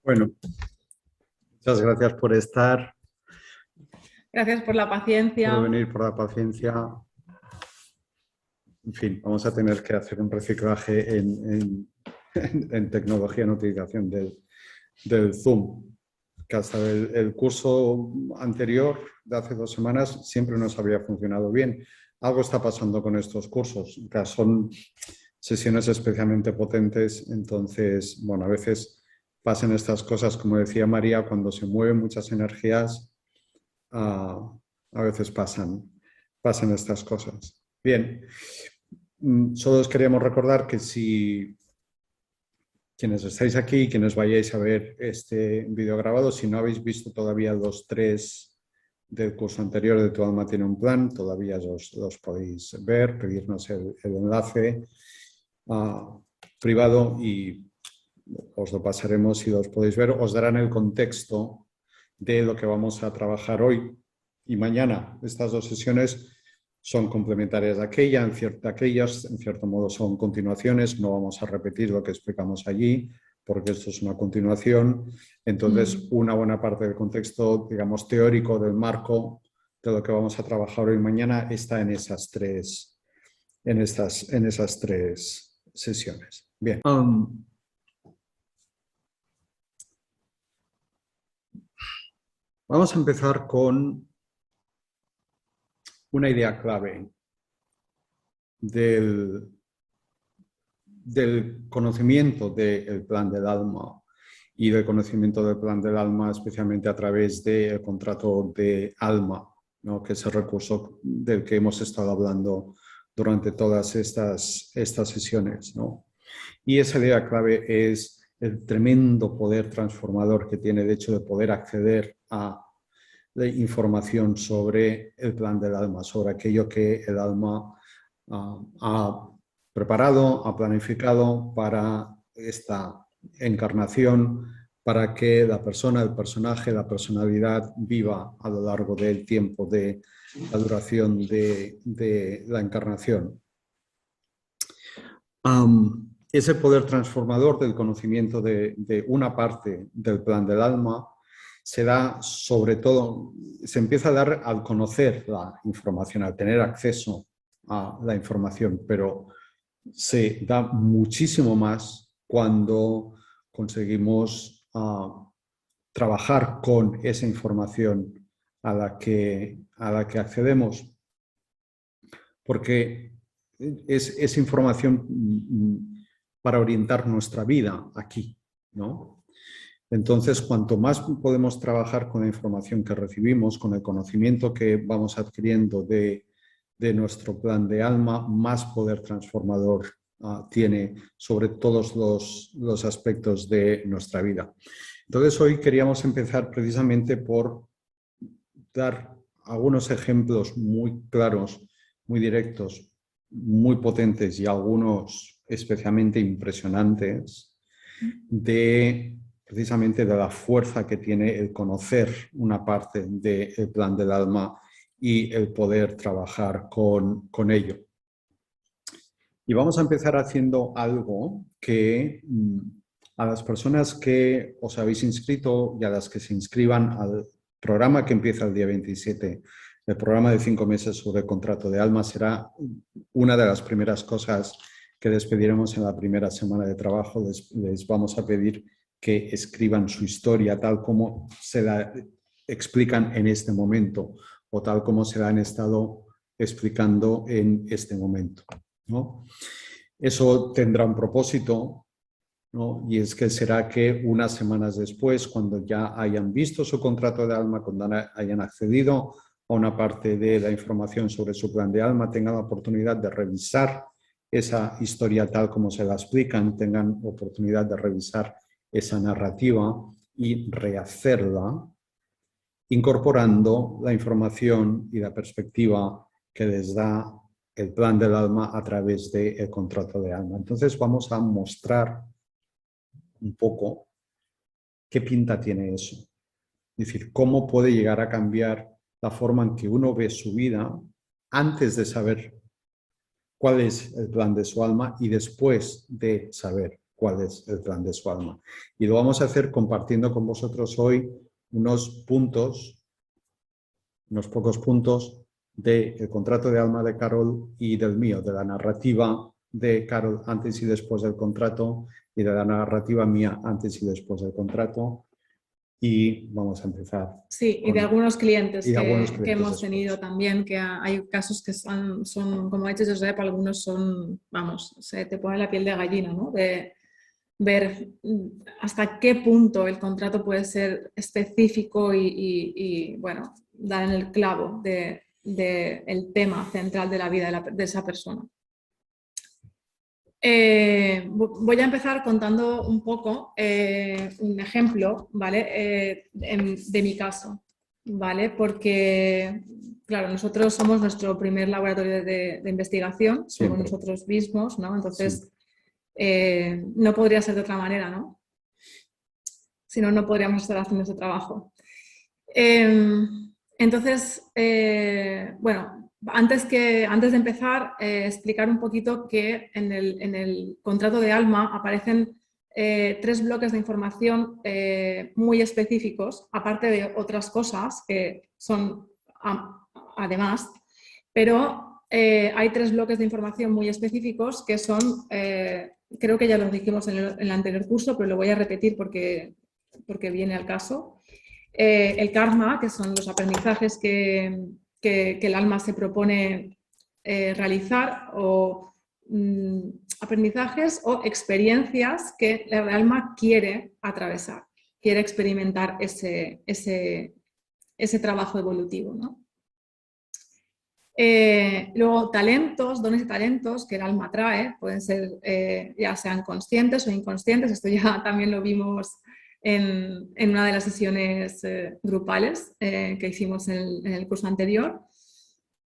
Bueno, muchas gracias por estar, Gracias por la paciencia. por venir, por la paciencia. En fin, vamos a tener que hacer un reciclaje en tecnología en utilización del Zoom, que hasta el curso anterior de hace 2 semanas siempre nos había funcionado bien. Algo está pasando con estos cursos, que son sesiones especialmente potentes, entonces, bueno, a veces pasan estas cosas, como decía María, cuando se mueven muchas energías, a veces pasan estas cosas. Bien, solo os queríamos recordar que si quienes estáis aquí, quienes vayáis a ver este vídeo grabado, si no habéis visto todavía los 3 del curso anterior de Tu alma tiene un plan, todavía los podéis ver, pedirnos el enlace privado y os lo pasaremos si los podéis ver. Os darán el contexto de lo que vamos a trabajar hoy y mañana. Estas 2 sesiones son complementarias de aquellas, en cierto modo son continuaciones, no vamos a repetir lo que explicamos allí, porque esto es una continuación. Entonces, una buena parte del contexto, digamos, teórico del marco de lo que vamos a trabajar hoy y mañana está en esas 3 sesiones. Bien. Vamos a empezar con una idea clave del conocimiento del plan del alma y del conocimiento del plan del alma, especialmente a través del contrato de alma, ¿no? Que es el recurso del que hemos estado hablando durante todas estas sesiones, ¿no? Y esa idea clave es el tremendo poder transformador que tiene el hecho de poder acceder a la información sobre el plan del alma, sobre aquello que el alma ha preparado, ha planificado para esta encarnación, para que la persona, el personaje, la personalidad viva a lo largo del tiempo de la duración de la encarnación. Ese poder transformador del conocimiento de una parte del plan del alma se da sobre todo, se empieza a dar al conocer la información, al tener acceso a la información, pero se da muchísimo más cuando conseguimos trabajar con esa información a la que accedemos, porque es información para orientar nuestra vida aquí, ¿no? Entonces, cuanto más podemos trabajar con la información que recibimos, con el conocimiento que vamos adquiriendo de nuestro plan de alma, más poder transformador tiene sobre todos los aspectos de nuestra vida. Entonces, hoy queríamos empezar precisamente por dar algunos ejemplos muy claros, muy directos, muy potentes y algunos especialmente impresionantes precisamente de la fuerza que tiene el conocer una parte del plan del alma y el poder trabajar con ello. Y vamos a empezar haciendo algo que a las personas que os habéis inscrito y a las que se inscriban al programa que empieza el día 27, el programa de 5 meses sobre el contrato de alma, será una de las primeras cosas que les pediremos en la primera semana de trabajo. Les vamos a pedir que escriban su historia tal como se la explican en este momento o tal como se la han estado explicando en este momento, ¿no? Eso tendrá un propósito, ¿no? Y es que será que unas semanas después, cuando ya hayan visto su contrato de alma, cuando hayan accedido a una parte de la información sobre su plan de alma, tengan la oportunidad de revisar esa historia tal como se la explican, tengan oportunidad de revisar esa narrativa y rehacerla, incorporando la información y la perspectiva que les da el plan del alma a través del contrato de alma. Entonces vamos a mostrar un poco qué pinta tiene eso. Es decir, cómo puede llegar a cambiar la forma en que uno ve su vida antes de saber cuál es el plan de su alma y después de saber cuál es el plan de su alma. Y lo vamos a hacer compartiendo con vosotros hoy unos puntos, unos pocos puntos del contrato de alma de Carol y del mío, de la narrativa de Carol antes y después del contrato y de la narrativa mía antes y después del contrato. Y vamos a empezar. Sí, y de algunos clientes, que hemos después. tenido también, que hay casos que son como ha dicho Josep, algunos son, vamos, se te pone la piel de gallina, ¿no? De ver hasta qué punto el contrato puede ser específico y bueno, dar en el clavo del tema central de la vida de esa persona. Voy a empezar contando un poco un ejemplo, ¿vale? De mi caso, ¿vale? Porque, claro, nosotros somos nuestro primer laboratorio de investigación, somos nosotros mismos, ¿no? Entonces, no podría ser de otra manera, ¿no? Si no, no podríamos estar haciendo ese trabajo. Entonces, bueno, antes de empezar, explicar un poquito que en el contrato de alma aparecen 3 bloques de información muy específicos, aparte de otras cosas que son además, pero hay 3 bloques de información muy específicos que son, creo que ya los dijimos en el anterior curso, pero lo voy a repetir porque viene al caso. El karma, que son los aprendizajes que el alma se propone realizar, o aprendizajes o experiencias que el alma quiere atravesar, quiere experimentar ese trabajo evolutivo, ¿no? Luego talentos, dones y talentos que el alma trae, pueden ser ya sean conscientes o inconscientes, esto ya también lo vimos en una de las sesiones grupales que hicimos en el curso anterior,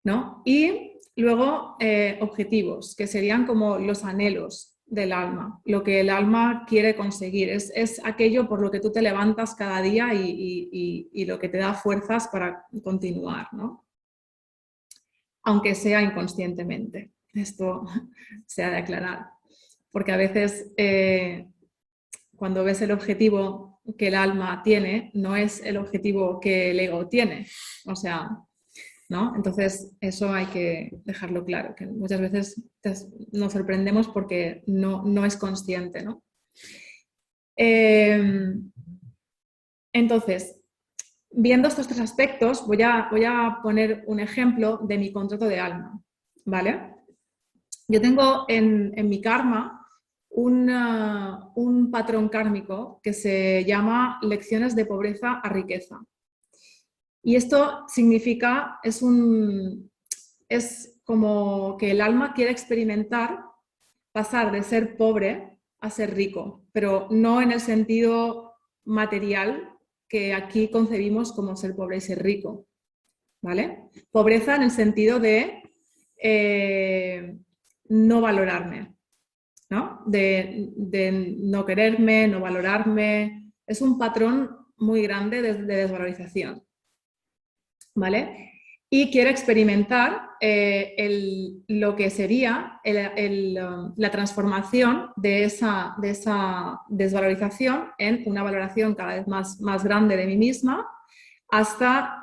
¿no? Y luego objetivos, que serían como los anhelos del alma, lo que el alma quiere conseguir, es aquello por lo que tú te levantas cada día y lo que te da fuerzas para continuar, ¿no? Aunque sea inconscientemente. Esto se ha de aclarar, porque a veces cuando ves el objetivo que el alma tiene, no es el objetivo que el ego tiene, o sea, ¿no? Entonces eso hay que dejarlo claro, que muchas veces nos sorprendemos porque no es consciente, ¿no? Entonces, viendo estos 3 aspectos, voy a poner un ejemplo de mi contrato de alma, ¿vale? Yo tengo en mi karma un patrón kármico que se llama lecciones de pobreza a riqueza. Y esto significa, es como que el alma quiere experimentar pasar de ser pobre a ser rico, pero no en el sentido material que aquí concebimos como ser pobre y ser rico, ¿vale? Pobreza en el sentido de no valorarme, ¿no? De no quererme, no valorarme. Es un patrón muy grande de desvalorización, ¿vale? Y quiere experimentar lo que sería la transformación de esa desvalorización en una valoración cada vez más grande de mí misma, hasta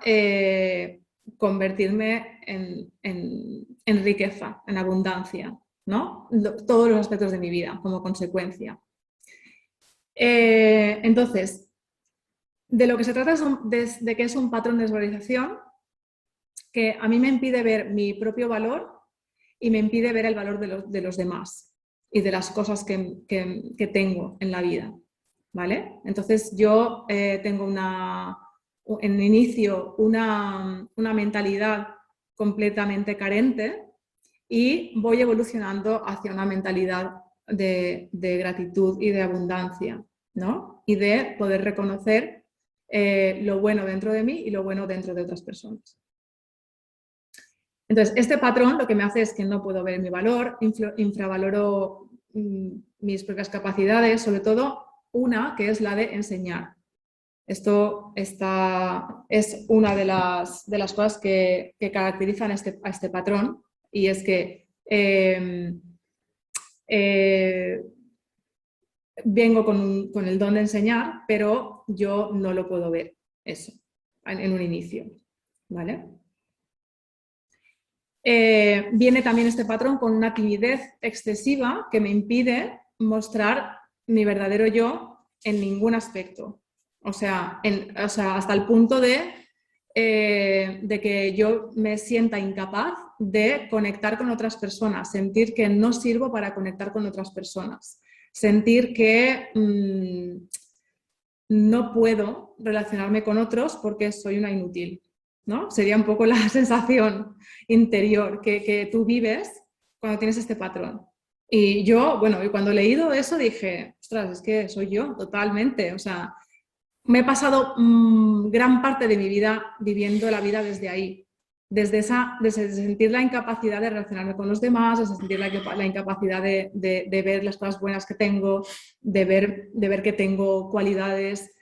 convertirme en riqueza, en abundancia, ¿no? Todos los aspectos de mi vida como consecuencia. Entonces, de lo que se trata es de que es un patrón de desvalorización que a mí me impide ver mi propio valor y me impide ver el valor de los demás y de las cosas que tengo en la vida, ¿vale? Entonces yo tengo en inicio una mentalidad completamente carente y voy evolucionando hacia una mentalidad de gratitud y de abundancia, ¿no? Y de poder reconocer lo bueno dentro de mí y lo bueno dentro de otras personas. Entonces, este patrón lo que me hace es que no puedo ver mi valor, infravaloro mis propias capacidades, sobre todo una que es la de enseñar. Esto es una de las cosas que caracterizan a este patrón, y es que vengo con el don de enseñar, pero yo no lo puedo ver, eso, en un inicio, ¿vale? Viene también este patrón con una timidez excesiva que me impide mostrar mi verdadero yo en ningún aspecto. O sea, hasta el punto de que yo me sienta incapaz de conectar con otras personas, sentir que no sirvo para conectar con otras personas, sentir que no puedo relacionarme con otros porque soy una inútil, ¿no? Sería un poco la sensación interior que tú vives cuando tienes este patrón. Y yo, bueno, y cuando he leído eso dije, ostras, es que soy yo totalmente, o sea, me he pasado gran parte de mi vida viviendo la vida desde ahí, desde sentir la incapacidad de relacionarme con los demás, desde sentir la incapacidad de ver las cosas buenas que tengo, de ver que tengo cualidades.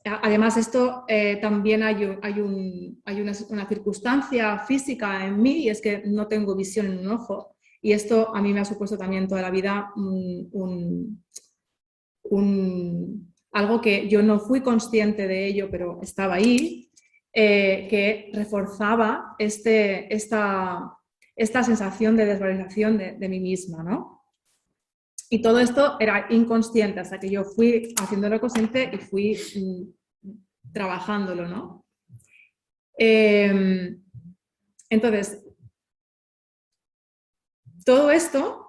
Además, esto también hay una circunstancia física en mí y es que no tengo visión en un ojo. Y esto a mí me ha supuesto también toda la vida algo que yo no fui consciente de ello, pero estaba ahí, que reforzaba esta sensación de desvalorización de mí misma, ¿no? Y todo esto era inconsciente hasta que yo fui haciéndolo consciente y fui trabajándolo, ¿no? Entonces, todo esto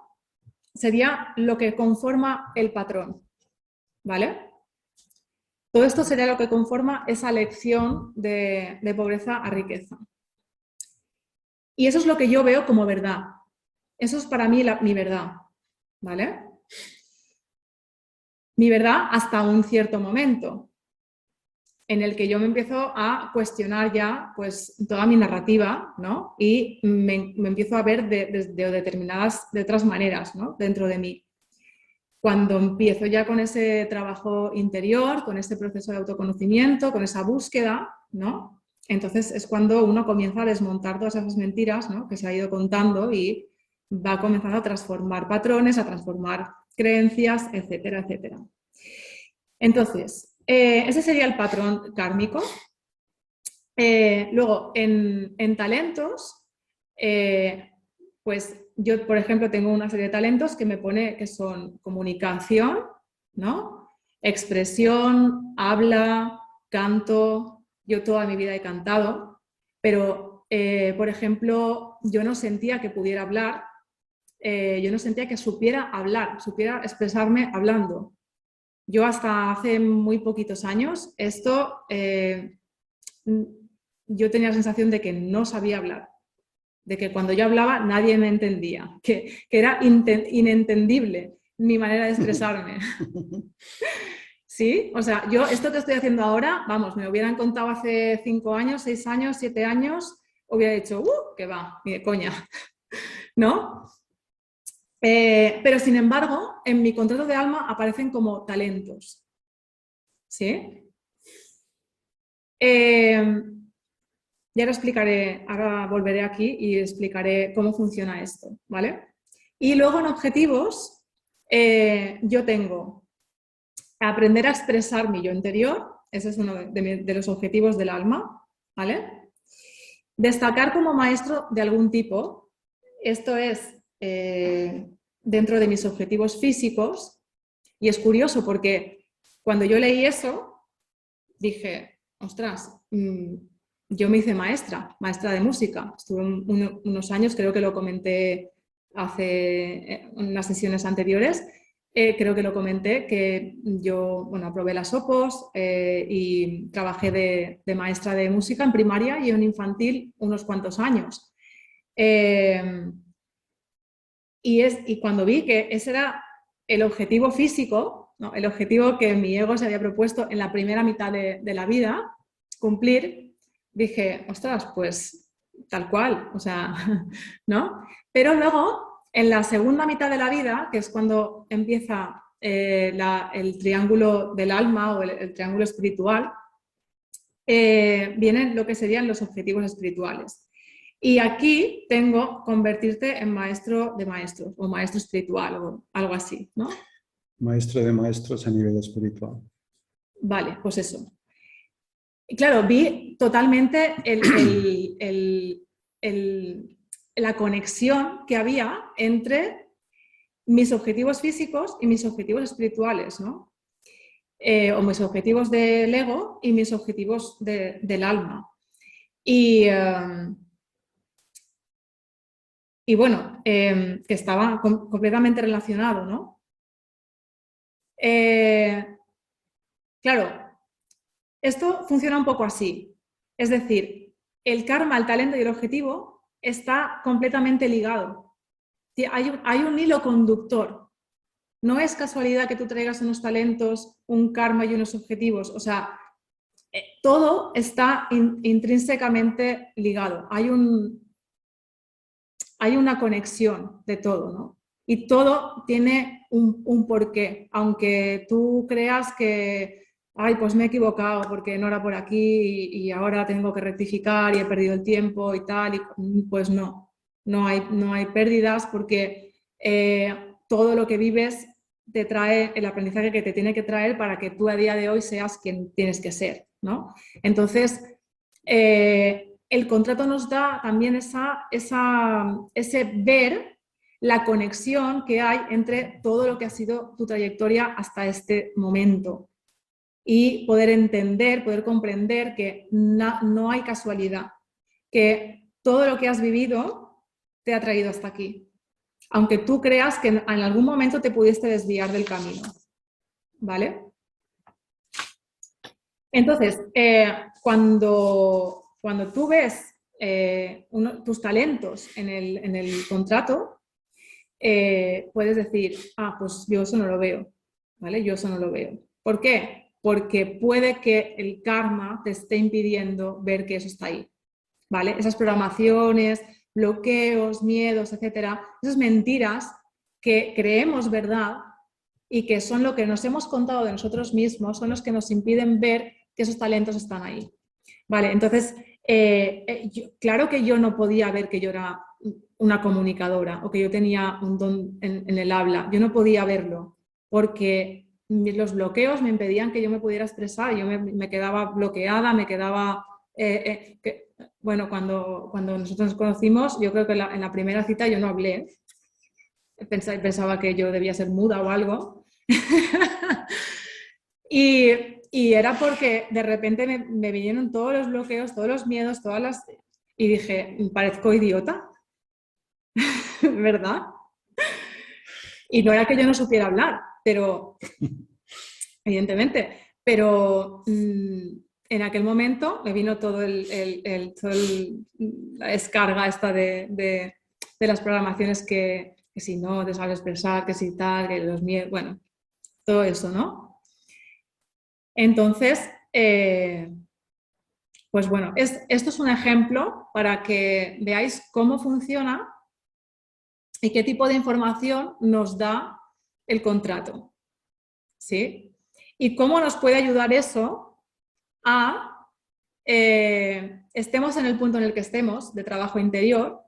sería lo que conforma el patrón, ¿vale? Todo esto sería lo que conforma esa lección de pobreza a riqueza. Y eso es lo que yo veo como verdad. Eso es para mí mi verdad, ¿vale? Mi verdad hasta un cierto momento en el que yo me empiezo a cuestionar ya pues toda mi narrativa, ¿no? Y me empiezo a ver de otras maneras, ¿no? Dentro de mí. Cuando empiezo ya con ese trabajo interior, con ese proceso de autoconocimiento, con esa búsqueda, ¿no? Entonces es cuando uno comienza a desmontar todas esas mentiras, ¿no? Que se ha ido contando y va comenzando a transformar patrones, a transformar creencias, etcétera, etcétera. Entonces, ese sería el patrón kármico. Luego, en talentos, pues yo, por ejemplo, tengo una serie de talentos que me pone que son comunicación, ¿no? Expresión, habla, canto. Yo toda mi vida he cantado, pero, por ejemplo, yo no sentía que pudiera hablar, yo no sentía que supiera hablar, supiera expresarme hablando. Yo hasta hace muy poquitos años, yo tenía la sensación de que no sabía hablar, de que cuando yo hablaba nadie me entendía, que era inentendible mi manera de expresarme. ¿Sí? O sea, yo esto que estoy haciendo ahora, vamos, me lo hubieran contado hace 5 años, 6 años, 7 años, hubiera dicho, que va, ni de coña, ¿no? Pero sin embargo, en mi contrato de alma aparecen como talentos. ¿Sí? Ya lo explicaré, ahora volveré aquí y explicaré cómo funciona esto, ¿vale? Y luego en objetivos, yo tengo aprender a expresar mi yo interior, ese es uno de los objetivos del alma, ¿vale? Destacar como maestro de algún tipo, esto es dentro de mis objetivos físicos, y es curioso porque cuando yo leí eso, dije, ostras, yo me hice maestra de música. Estuve unos años, creo que lo comenté hace unas sesiones anteriores, creo que lo comenté, que yo aprobé las OPOS y trabajé de maestra de música en primaria y en infantil unos cuantos años. Y cuando vi que ese era el objetivo físico, ¿no? El objetivo que mi ego se había propuesto en la primera mitad de la vida, cumplir, dije, ostras, pues tal cual, o sea, ¿no? Pero luego, en la segunda mitad de la vida, que es cuando empieza el triángulo del alma o el triángulo espiritual, vienen lo que serían los objetivos espirituales. Y aquí tengo convertirte en maestro de maestros o maestro espiritual o algo así, ¿no? Maestro de maestros a nivel espiritual. Vale, pues eso. Y claro, vi totalmente la conexión que había entre mis objetivos físicos y mis objetivos espirituales, ¿no? O mis objetivos del ego y mis objetivos del alma. Y bueno, que estaba completamente relacionado, ¿no? Claro, esto funciona un poco así. Es decir, el karma, el talento y el objetivo está completamente ligado. Hay un hilo conductor. No es casualidad que tú traigas unos talentos, un karma y unos objetivos. O sea, todo está intrínsecamente ligado. Hay una conexión de todo, ¿no? Y todo tiene un porqué. Aunque tú creas que, ay, pues me he equivocado porque no era por aquí y ahora tengo que rectificar y he perdido el tiempo y tal, pues no hay pérdidas porque todo lo que vives te trae el aprendizaje que te tiene que traer para que tú a día de hoy seas quien tienes que ser, ¿no? Entonces, el contrato nos da también ese ver la conexión que hay entre todo lo que ha sido tu trayectoria hasta este momento y poder entender, poder comprender que no hay casualidad, que todo lo que has vivido te ha traído hasta aquí, aunque tú creas que en algún momento te pudiste desviar del camino, ¿vale? Entonces, cuando tú ves tus talentos en el contrato, puedes decir, ah, pues yo eso no lo veo, ¿vale? Yo eso no lo veo. ¿Por qué? Porque puede que el karma te esté impidiendo ver que eso está ahí, ¿vale? Esas programaciones, bloqueos, miedos, etcétera, esas mentiras que creemos verdad y que son lo que nos hemos contado de nosotros mismos, son los que nos impiden ver que esos talentos están ahí. Vale, entonces, claro que yo no podía ver que yo era una comunicadora o que yo tenía un don en el habla. Yo no podía verlo porque los bloqueos me impedían que yo me pudiera expresar. Yo me quedaba bloqueada, me quedaba... bueno, cuando nosotros nos conocimos, yo creo que en la primera cita yo no hablé. Pensaba que yo debía ser muda o algo. Y era porque de repente me vinieron todos los bloqueos, todos los miedos, y dije, parezco idiota, ¿verdad? Y no era que yo no supiera hablar, pero, evidentemente, pero en aquel momento me vino todo la descarga esta de las programaciones que si no te sabes expresar, que si tal, que los miedos, bueno, todo eso, ¿no? Entonces, pues bueno, esto es un ejemplo para que veáis cómo funciona y qué tipo de información nos da el contrato, ¿sí? Y cómo nos puede ayudar eso a estemos en el punto en el que estemos de trabajo interior,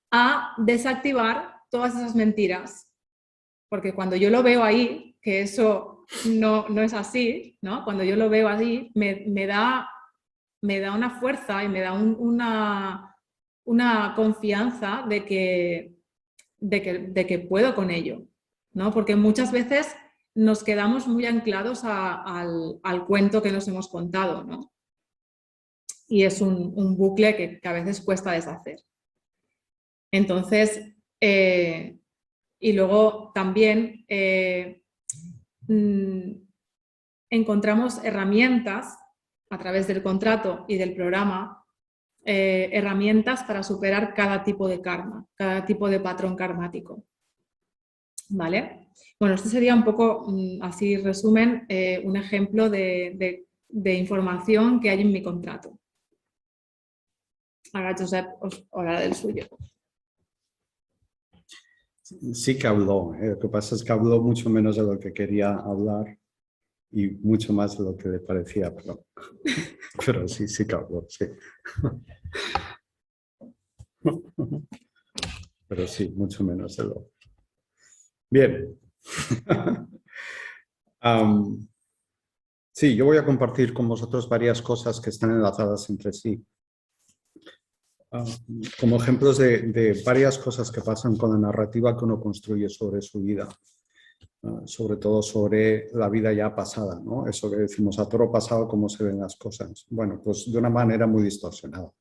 a desactivar todas esas mentiras. Porque cuando yo lo veo ahí, que eso no es así, ¿no? Cuando yo lo veo ahí, me da una fuerza y me da una confianza de que puedo con ello, ¿no? Porque muchas veces nos quedamos muy anclados al cuento que nos hemos contado, ¿no? Y es un bucle que a veces cuesta deshacer. Entonces, y luego también encontramos herramientas a través del contrato y del programa, herramientas para superar cada tipo de karma, cada tipo de patrón karmático. ¿Vale? Bueno, este sería un poco, así resumen, un ejemplo de información que hay en mi contrato. Ahora Josep os hablará del suyo. Sí que habló, lo que pasa es que habló mucho menos de lo que quería hablar y mucho más de lo que le parecía, pero sí que habló, sí. Pero sí, mucho menos de lo. Bien. Sí, yo voy a compartir con vosotros varias cosas que están enlazadas entre sí. Como ejemplos de varias cosas que pasan con la narrativa que uno construye sobre su vida. Sobre todo sobre la vida ya pasada, ¿no? Eso que decimos, a toro pasado, ¿cómo se ven las cosas? Bueno, pues de una manera muy distorsionada.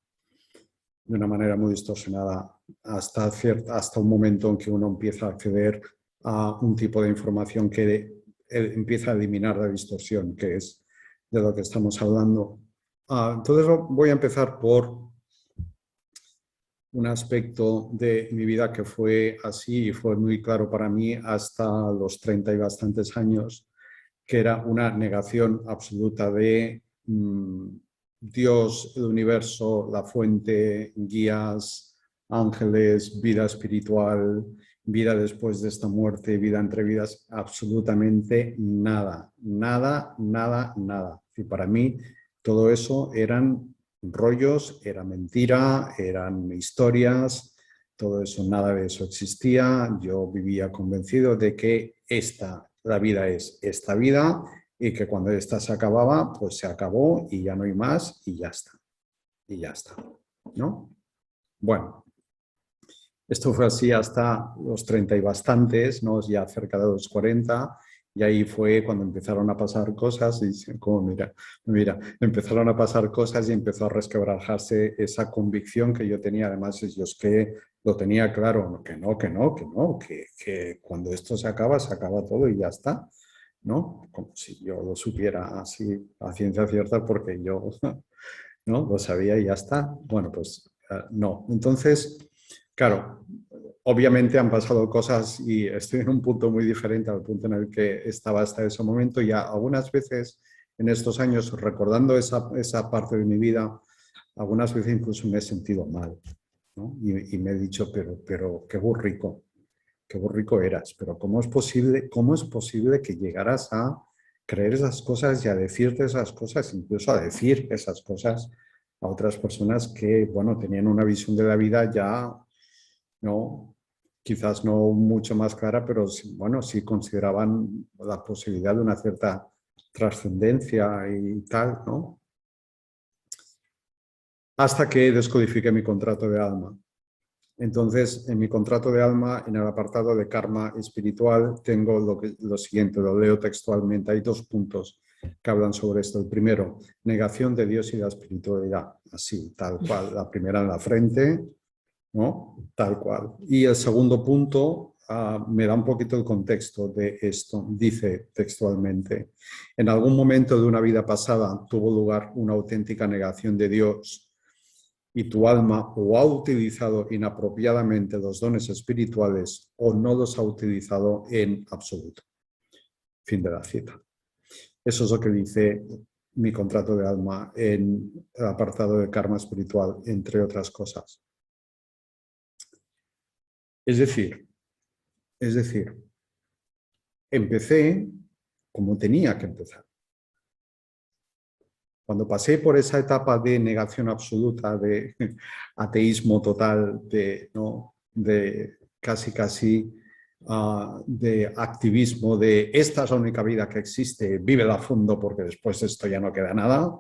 De una manera muy distorsionada hasta un momento en que uno empieza a acceder a un tipo de información que empieza a eliminar la distorsión, que es de lo que estamos hablando. Entonces voy a empezar por un aspecto de mi vida que fue así y fue muy claro para mí hasta los 30 y bastantes años, que era una negación absoluta de Dios, el universo, la fuente, guías, ángeles, vida espiritual, vida después de esta muerte, vida entre vidas, absolutamente nada, nada, nada, nada. Y para mí todo eso eran rollos, era mentira, eran historias, todo eso, nada de eso existía. Yo vivía convencido de que la vida es esta vida y que cuando esta se acababa, pues se acabó y ya no hay más y ya está. Y ya está, ¿no? Bueno, esto fue así hasta los 30 y bastantes, ¿no? Ya cerca de los 40, y ahí fue cuando empezaron a pasar cosas y como mira, empezaron a pasar cosas y empezó a resquebrajarse esa convicción que yo tenía. Además, yo es que lo tenía claro, que cuando esto se acaba todo y ya está, ¿no? Como si yo lo supiera así a ciencia cierta porque yo ¿no? Lo sabía y ya está. Bueno, pues no. Entonces, claro, obviamente han pasado cosas y estoy en un punto muy diferente al punto en el que estaba hasta ese momento. Y algunas veces en estos años, recordando esa parte de mi vida, algunas veces incluso me he sentido mal, ¿no? Y me he dicho, pero qué burrico eras, pero cómo es posible que llegaras a creer esas cosas y a decirte esas cosas, incluso a decir esas cosas a otras personas que, bueno, tenían una visión de la vida ya, ¿no? Quizás no mucho más clara, pero bueno, sí consideraban la posibilidad de una cierta trascendencia y tal, ¿no? Hasta que descodifiqué mi contrato de alma. Entonces, en mi contrato de alma, en el apartado de karma espiritual, tengo lo siguiente, lo leo textualmente. Hay 2 puntos que hablan sobre esto. El primero, negación de Dios y la espiritualidad. Así, tal cual. La primera en la frente, ¿no? Tal cual. Y el segundo punto me da un poquito el contexto de esto. Dice textualmente, en algún momento de una vida pasada tuvo lugar una auténtica negación de Dios y tu alma o ha utilizado inapropiadamente los dones espirituales o no los ha utilizado en absoluto. Fin de la cita. Eso es lo que dice mi contrato de alma en el apartado de karma espiritual, entre otras cosas. Es decir, empecé como tenía que empezar. Cuando pasé por esa etapa de negación absoluta, de ateísmo total, de casi de activismo, de esta es la única vida que existe, vívela a fondo porque después de esto ya no queda nada,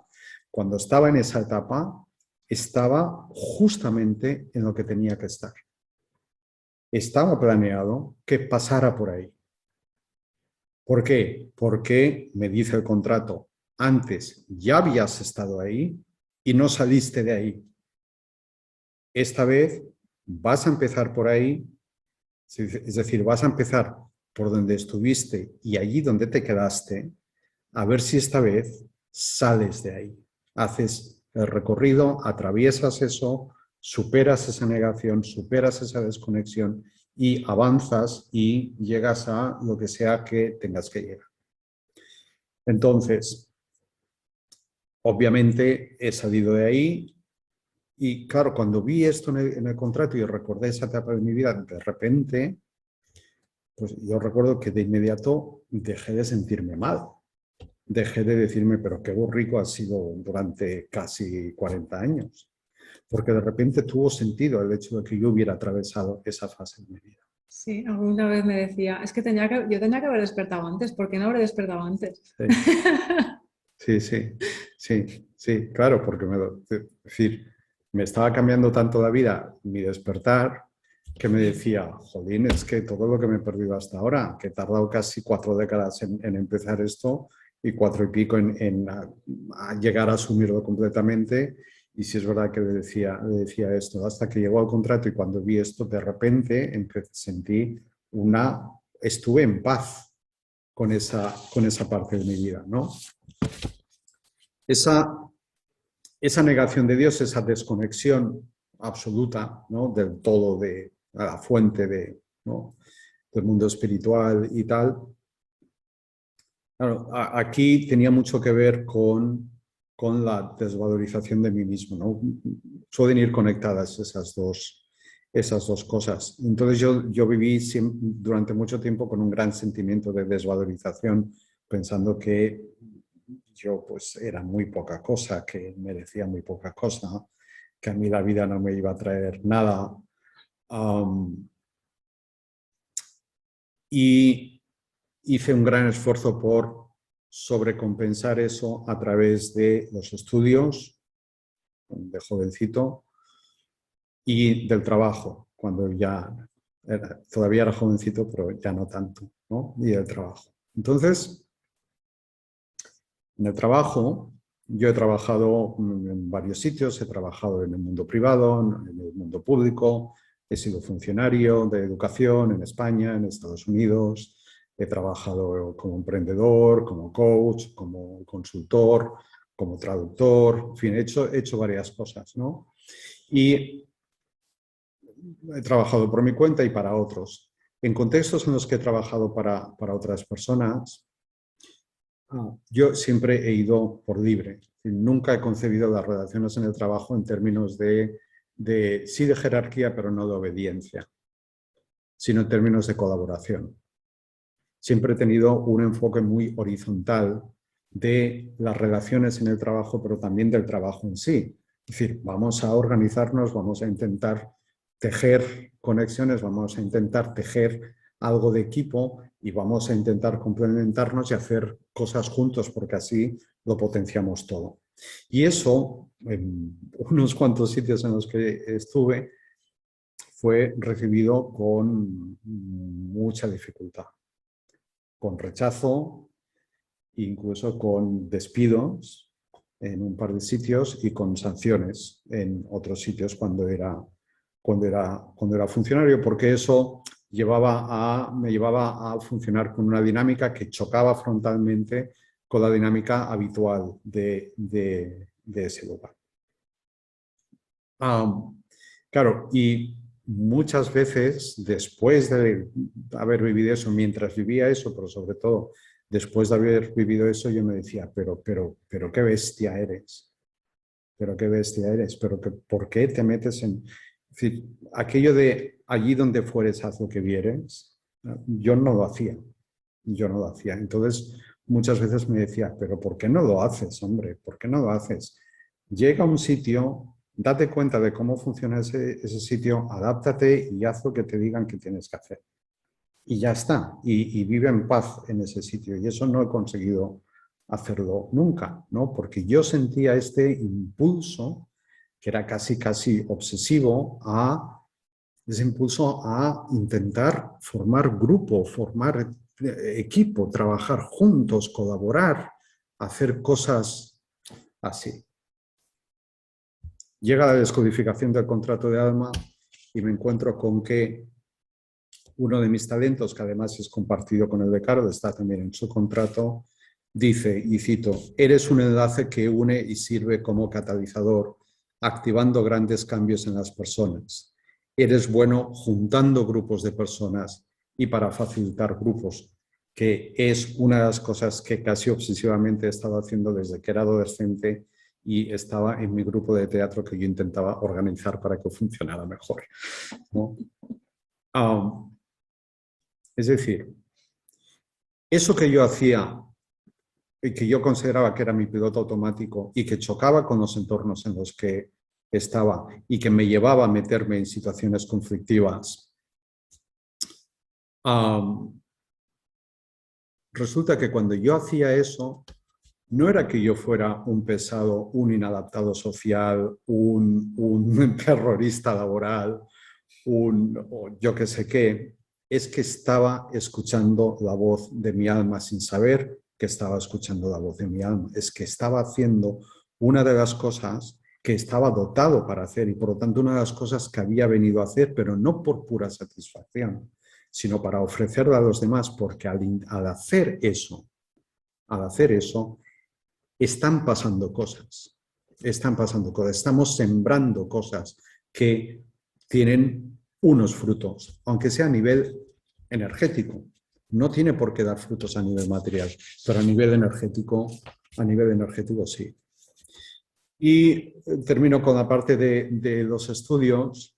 cuando estaba en esa etapa, estaba justamente en lo que tenía que estar. Estaba planeado que pasara por ahí. ¿Por qué? Porque me dice el contrato, antes ya habías estado ahí y no saliste de ahí. Esta vez vas a empezar por ahí, es decir, vas a empezar por donde estuviste y allí donde te quedaste, a ver si esta vez sales de ahí. Haces el recorrido, atraviesas eso, superas esa negación, superas esa desconexión y avanzas y llegas a lo que sea que tengas que llegar. Entonces, obviamente he salido de ahí y claro, cuando vi esto en el contrato y recordé esa etapa de mi vida, de repente, pues yo recuerdo que de inmediato dejé de sentirme mal. Dejé de decirme, pero qué borrico ha sido durante casi 40 años. porque de repente tuvo sentido el hecho de que yo hubiera atravesado esa fase de mi vida. Sí, alguna vez me decía, es que yo tenía que haber despertado antes, ¿por qué no habré despertado antes? Sí, sí, sí, sí, sí, claro, porque es decir, me estaba cambiando tanto la vida, mi despertar, que me decía, jolín, es que todo lo que me he perdido hasta ahora, que he tardado casi 4 décadas en empezar esto y 4 y pico a llegar a asumirlo completamente. Y sí es verdad que le decía esto, hasta que llegó al contrato y cuando vi esto, de repente sentí estuve en paz con esa parte de mi vida, ¿no? Esa negación de Dios, esa desconexión absoluta, ¿no? Del todo, de la fuente ¿no? Del mundo espiritual y tal. Claro, aquí tenía mucho que ver con la desvalorización de mí mismo, ¿no? Suelen ir conectadas esas dos cosas. Entonces yo viví durante mucho tiempo con un gran sentimiento de desvalorización, pensando que yo pues era muy poca cosa, que merecía muy poca cosa, que a mí la vida no me iba a traer nada. Y hice un gran esfuerzo por sobrecompensar eso a través de los estudios, de jovencito, y del trabajo, cuando todavía era jovencito, pero ya no tanto, ¿no? Y del trabajo. Entonces, en el trabajo, yo he trabajado en varios sitios, he trabajado en el mundo privado, en el mundo público, he sido funcionario de educación en España, en Estados Unidos, he trabajado como emprendedor, como coach, como consultor, como traductor, en fin, he hecho varias cosas, ¿no? Y he trabajado por mi cuenta y para otros. En contextos en los que he trabajado para otras personas, yo siempre he ido por libre. Nunca he concebido las relaciones en el trabajo en términos sí de jerarquía, pero no de obediencia, sino en términos de colaboración. Siempre he tenido un enfoque muy horizontal de las relaciones en el trabajo, pero también del trabajo en sí. Es decir, vamos a organizarnos, vamos a intentar tejer conexiones, vamos a intentar tejer algo de equipo y vamos a intentar complementarnos y hacer cosas juntos, porque así lo potenciamos todo. Y eso, en unos cuantos sitios en los que estuve, fue recibido con mucha dificultad, con rechazo, incluso con despidos en un par de sitios y con sanciones en otros sitios cuando era funcionario, porque eso me llevaba a funcionar con una dinámica que chocaba frontalmente con la dinámica habitual de ese lugar. Claro, y muchas veces después de haber vivido eso, mientras vivía eso, pero sobre todo después de haber vivido eso, yo me decía, pero qué bestia eres, pero qué bestia eres, ¿por qué te metes en...? Es decir, aquello de allí donde fueres, haz lo que vieres, yo no lo hacía, yo no lo hacía. Entonces, muchas veces me decía, pero ¿por qué no lo haces, hombre? ¿Por qué no lo haces? Llega a un sitio, date cuenta de cómo funciona ese sitio, adáptate y haz lo que te digan que tienes que hacer. Y ya está, y vive en paz en ese sitio. Y eso no he conseguido hacerlo nunca, ¿no? Porque yo sentía este impulso, que era casi obsesivo, ese impulso a intentar formar grupo, formar equipo, trabajar juntos, colaborar, hacer cosas así. Llega la descodificación del contrato de alma y me encuentro con que uno de mis talentos, que además es compartido con el becado, está también en su contrato, dice, y cito, eres un enlace que une y sirve como catalizador, activando grandes cambios en las personas. Eres bueno juntando grupos de personas y para facilitar grupos, que es una de las cosas que casi obsesivamente he estado haciendo desde que era adolescente y estaba en mi grupo de teatro que yo intentaba organizar para que funcionara mejor, ¿no? Es decir, eso que yo hacía y que yo consideraba que era mi piloto automático y que chocaba con los entornos en los que estaba y que me llevaba a meterme en situaciones conflictivas, resulta que cuando yo hacía eso, no era que yo fuera un pesado, un inadaptado social, un terrorista laboral, o yo qué sé qué, es que estaba escuchando la voz de mi alma sin saber que estaba escuchando la voz de mi alma. Es que estaba haciendo una de las cosas que estaba dotado para hacer y por lo tanto una de las cosas que había venido a hacer, pero no por pura satisfacción, sino para ofrecerla a los demás, porque al hacer eso, están pasando cosas, estamos sembrando cosas que tienen unos frutos, aunque sea a nivel energético. No tiene por qué dar frutos a nivel material, pero a nivel energético sí. Y termino con la parte de los estudios.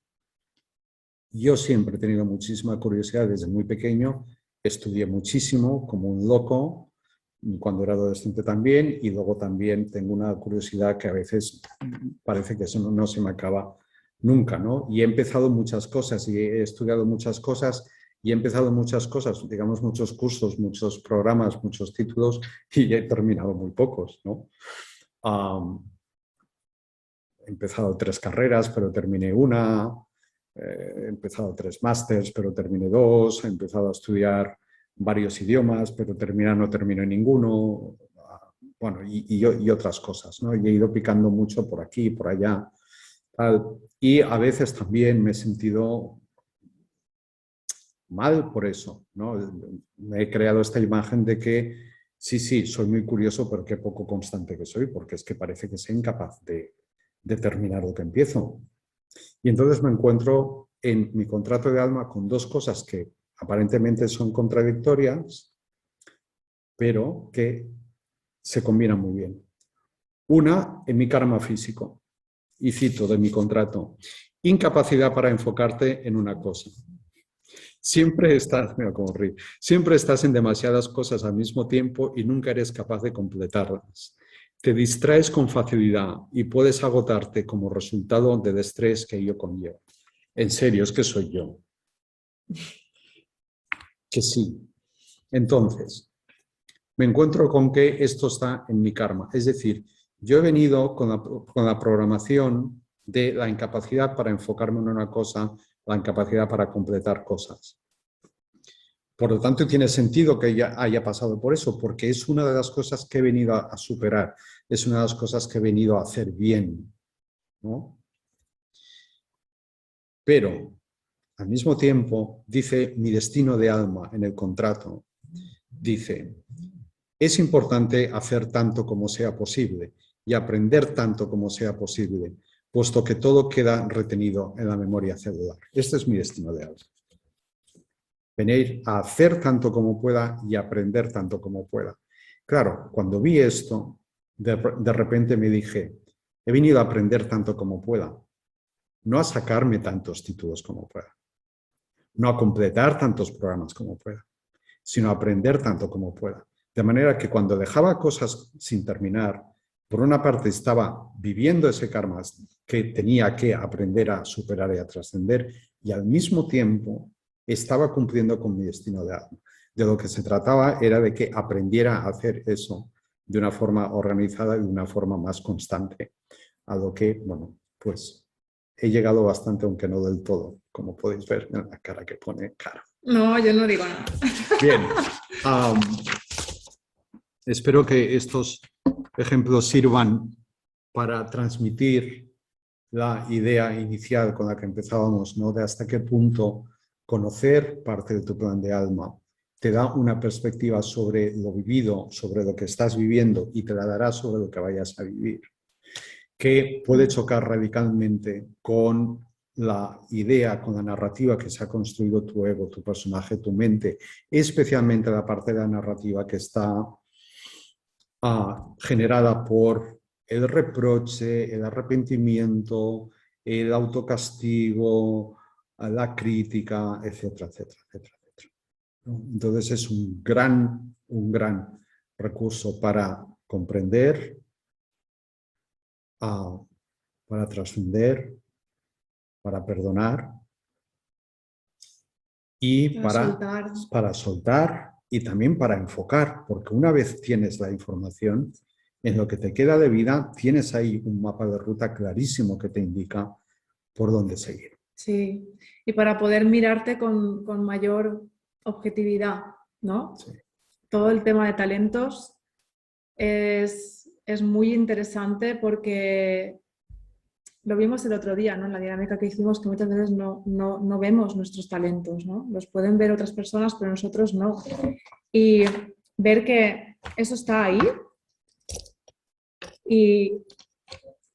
Yo siempre he tenido muchísima curiosidad desde muy pequeño, estudié muchísimo como un loco, cuando era adolescente también, y luego también tengo una curiosidad que a veces parece que eso no se me acaba nunca, ¿no? Y he empezado muchas cosas y he estudiado muchas cosas y he empezado muchas cosas, digamos muchos cursos, muchos programas, muchos títulos y he terminado muy pocos, ¿no? He empezado 3 carreras, pero terminé una, he empezado 3 másters, pero terminé 2, he empezado a estudiar varios idiomas, pero no terminé ninguno, bueno, y otras cosas, ¿no? Y he ido picando mucho por aquí, por allá, tal. Y a veces también me he sentido mal por eso, ¿no? Me he creado esta imagen de que sí, soy muy curioso, pero qué poco constante que soy, porque es que parece que soy incapaz de terminar lo que empiezo. Y entonces me encuentro en mi contrato de alma con 2 cosas que aparentemente son contradictorias, pero que se combinan muy bien. Una, en mi karma físico, y cito de mi contrato, incapacidad para enfocarte en una cosa. Siempre estás, mira cómo ríe, siempre estás en demasiadas cosas al mismo tiempo y nunca eres capaz de completarlas. Te distraes con facilidad y puedes agotarte como resultado del estrés que ello conlleva. En serio, es que soy yo. Que sí. Entonces, me encuentro con que esto está en mi karma. Es decir, yo he venido con la programación de la incapacidad para enfocarme en una cosa, la incapacidad para completar cosas. Por lo tanto, tiene sentido que ella haya pasado por eso, porque es una de las cosas que he venido a superar, es una de las cosas que he venido a hacer bien, ¿no? Pero, al mismo tiempo, dice mi destino de alma en el contrato, dice, es importante hacer tanto como sea posible y aprender tanto como sea posible, puesto que todo queda retenido en la memoria celular. Este es mi destino de alma. Venir a hacer tanto como pueda y aprender tanto como pueda. Claro, cuando vi esto, de repente me dije, he venido a aprender tanto como pueda, no a sacarme tantos títulos como pueda, no a completar tantos programas como pueda, sino a aprender tanto como pueda. De manera que cuando dejaba cosas sin terminar, por una parte estaba viviendo ese karma que tenía que aprender a superar y a trascender, y al mismo tiempo estaba cumpliendo con mi destino de alma. De lo que se trataba era de que aprendiera a hacer eso de una forma organizada y de una forma más constante. A lo que, bueno, pues he llegado bastante, aunque no del todo, como podéis ver en la cara que pone cara. No, yo no digo nada. Bien. Espero que estos ejemplos sirvan para transmitir la idea inicial con la que empezábamos, ¿no? De hasta qué punto conocer parte de tu plan de alma te da una perspectiva sobre lo vivido, sobre lo que estás viviendo y te la dará sobre lo que vayas a vivir, que puede chocar radicalmente con la idea, con la narrativa que se ha construido tu ego, tu personaje, tu mente, especialmente la parte de la narrativa que está generada por el reproche, el arrepentimiento, el autocastigo, la crítica, etcétera, etcétera, etcétera, etcétera. Entonces es un gran recurso para comprender para trascender, para perdonar y para soltar y también para enfocar, porque una vez tienes la información, en lo que te queda de vida tienes ahí un mapa de ruta clarísimo que te indica por dónde seguir. Sí, y para poder mirarte con mayor objetividad, ¿no? Sí. Todo el tema de talentos es muy interesante porque lo vimos el otro día, ¿no? En la dinámica que hicimos, que muchas veces no vemos nuestros talentos, ¿no? Los pueden ver otras personas, pero nosotros no. Y ver que eso está ahí y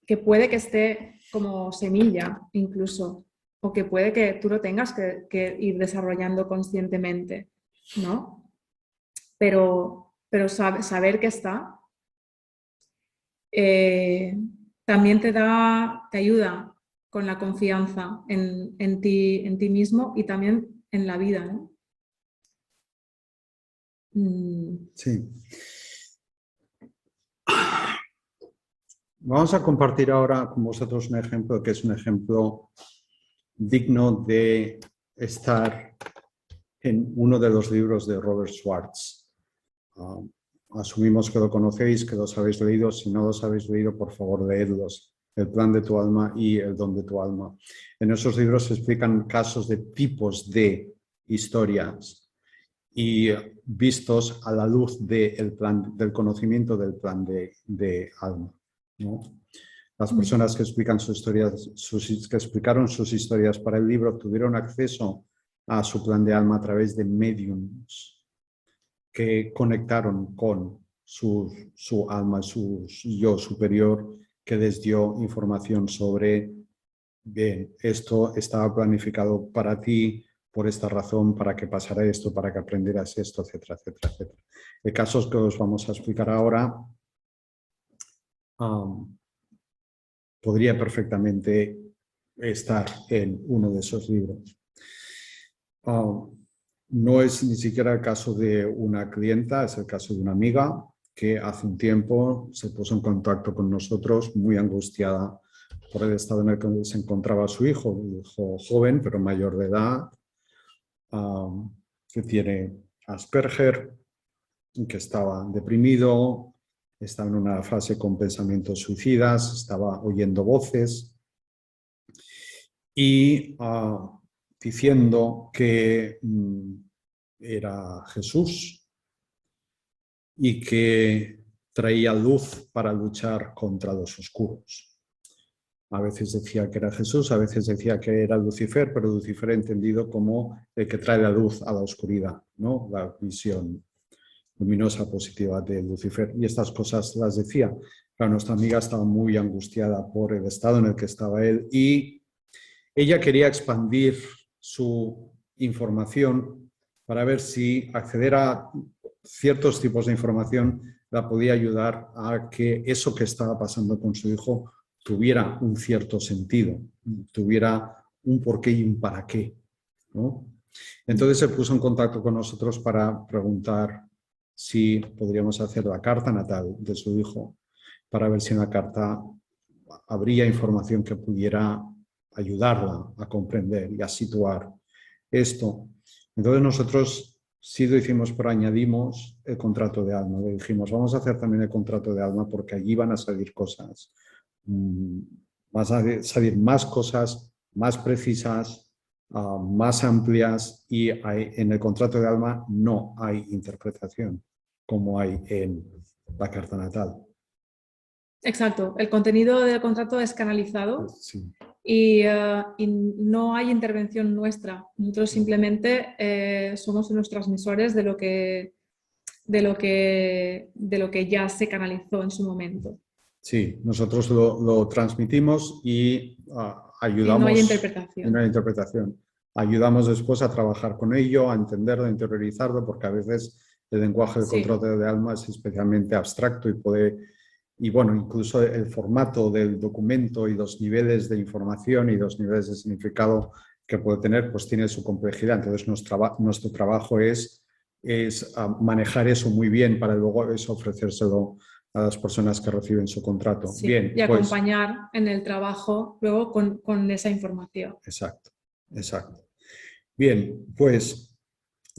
que puede que esté como semilla incluso, o que puede que tú lo tengas que ir desarrollando conscientemente, ¿no? Pero saber que está también te ayuda con la confianza en ti mismo y también en la vida, ¿no? Sí. Vamos a compartir ahora con vosotros un ejemplo que es un ejemplo digno de estar en uno de los libros de Robert Schwartz. Asumimos que lo conocéis, que los habéis leído. Si no los habéis leído, por favor, leedlos. El plan de tu alma y el don de tu alma. En esos libros se explican casos de tipos de historias y vistos a la luz del conocimiento del plan de alma, ¿no? Las personas que explican que explicaron sus historias para el libro tuvieron acceso a su plan de alma a través de mediums que conectaron con su alma, su yo superior, que les dio información sobre, bien, esto estaba planificado para ti por esta razón, para que pasara esto, para que aprendieras esto, etcétera, etcétera, etcétera. El caso que os vamos a explicar ahora podría perfectamente estar en uno de esos libros. No es ni siquiera el caso de una clienta, es el caso de una amiga que hace un tiempo se puso en contacto con nosotros muy angustiada por el estado en el que se encontraba su hijo, un hijo joven pero mayor de edad, que tiene Asperger, que estaba deprimido, estaba en una fase con pensamientos suicidas, estaba oyendo voces y diciendo que era Jesús y que traía luz para luchar contra los oscuros. A veces decía que era Jesús, a veces decía que era Lucifer, pero Lucifer entendido como el que trae la luz a la oscuridad, ¿no? La visión luminosa positiva de Lucifer. Y estas cosas las decía. Claro, nuestra amiga estaba muy angustiada por el estado en el que estaba él y ella quería expandir su información para ver si acceder a ciertos tipos de información la podía ayudar a que eso que estaba pasando con su hijo tuviera un cierto sentido, tuviera un porqué y un para qué, ¿no? Entonces se puso en contacto con nosotros para preguntar si podríamos hacer la carta natal de su hijo, para ver si en la carta habría información que pudiera ayudarla a comprender y a situar esto. Entonces nosotros sí lo hicimos, pero añadimos el contrato de alma. Le dijimos, vamos a hacer también el contrato de alma porque allí van a salir cosas. Van a salir más cosas más precisas, más amplias y en el contrato de alma no hay interpretación como hay en la carta natal. Exacto, el contenido del contrato es canalizado. Sí. Y no hay intervención nuestra. Nosotros simplemente somos unos transmisores de lo que ya se canalizó en su momento. Sí, nosotros lo transmitimos y ayudamos. Y no hay interpretación. Y no hay interpretación. Ayudamos después a trabajar con ello, a entenderlo, a interiorizarlo, porque a veces el lenguaje del contrato de alma es especialmente abstracto y bueno, incluso el formato del documento y los niveles de información y los niveles de significado que puede tener, pues tiene su complejidad. Entonces nuestro trabajo es manejar eso muy bien para luego eso ofrecérselo a las personas que reciben su contrato. Sí, Bien, y pues... acompañar en el trabajo luego con esa información. Exacto, exacto. Bien, pues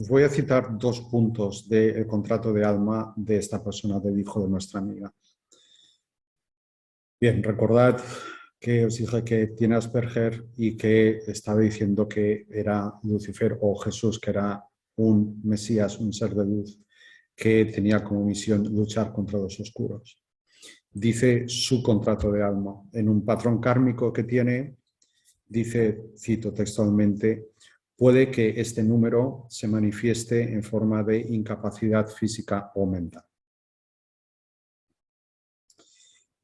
voy a citar 2 puntos del contrato de alma de esta persona, del hijo de nuestra amiga. Bien, recordad que os dije que tiene Asperger y que estaba diciendo que era Lucifer o Jesús, que era un Mesías, un ser de luz, que tenía como misión luchar contra los oscuros. Dice su contrato de alma, en un patrón kármico que tiene, dice, cito textualmente, puede que este número se manifieste en forma de incapacidad física o mental.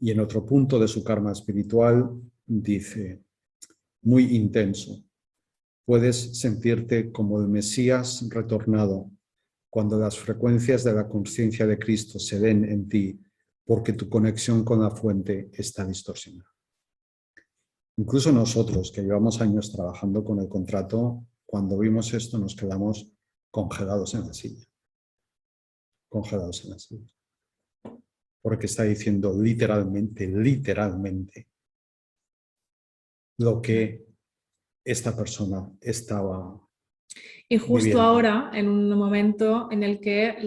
Y en otro punto de su karma espiritual dice, muy intenso, puedes sentirte como el Mesías retornado cuando las frecuencias de la conciencia de Cristo se den en ti porque tu conexión con la fuente está distorsionada. Incluso nosotros, que llevamos años trabajando con el contrato, cuando vimos esto nos quedamos congelados en la silla. Congelados en la silla. Porque está diciendo literalmente lo que esta persona estaba Y justo viviendo. ahora, en un momento en el que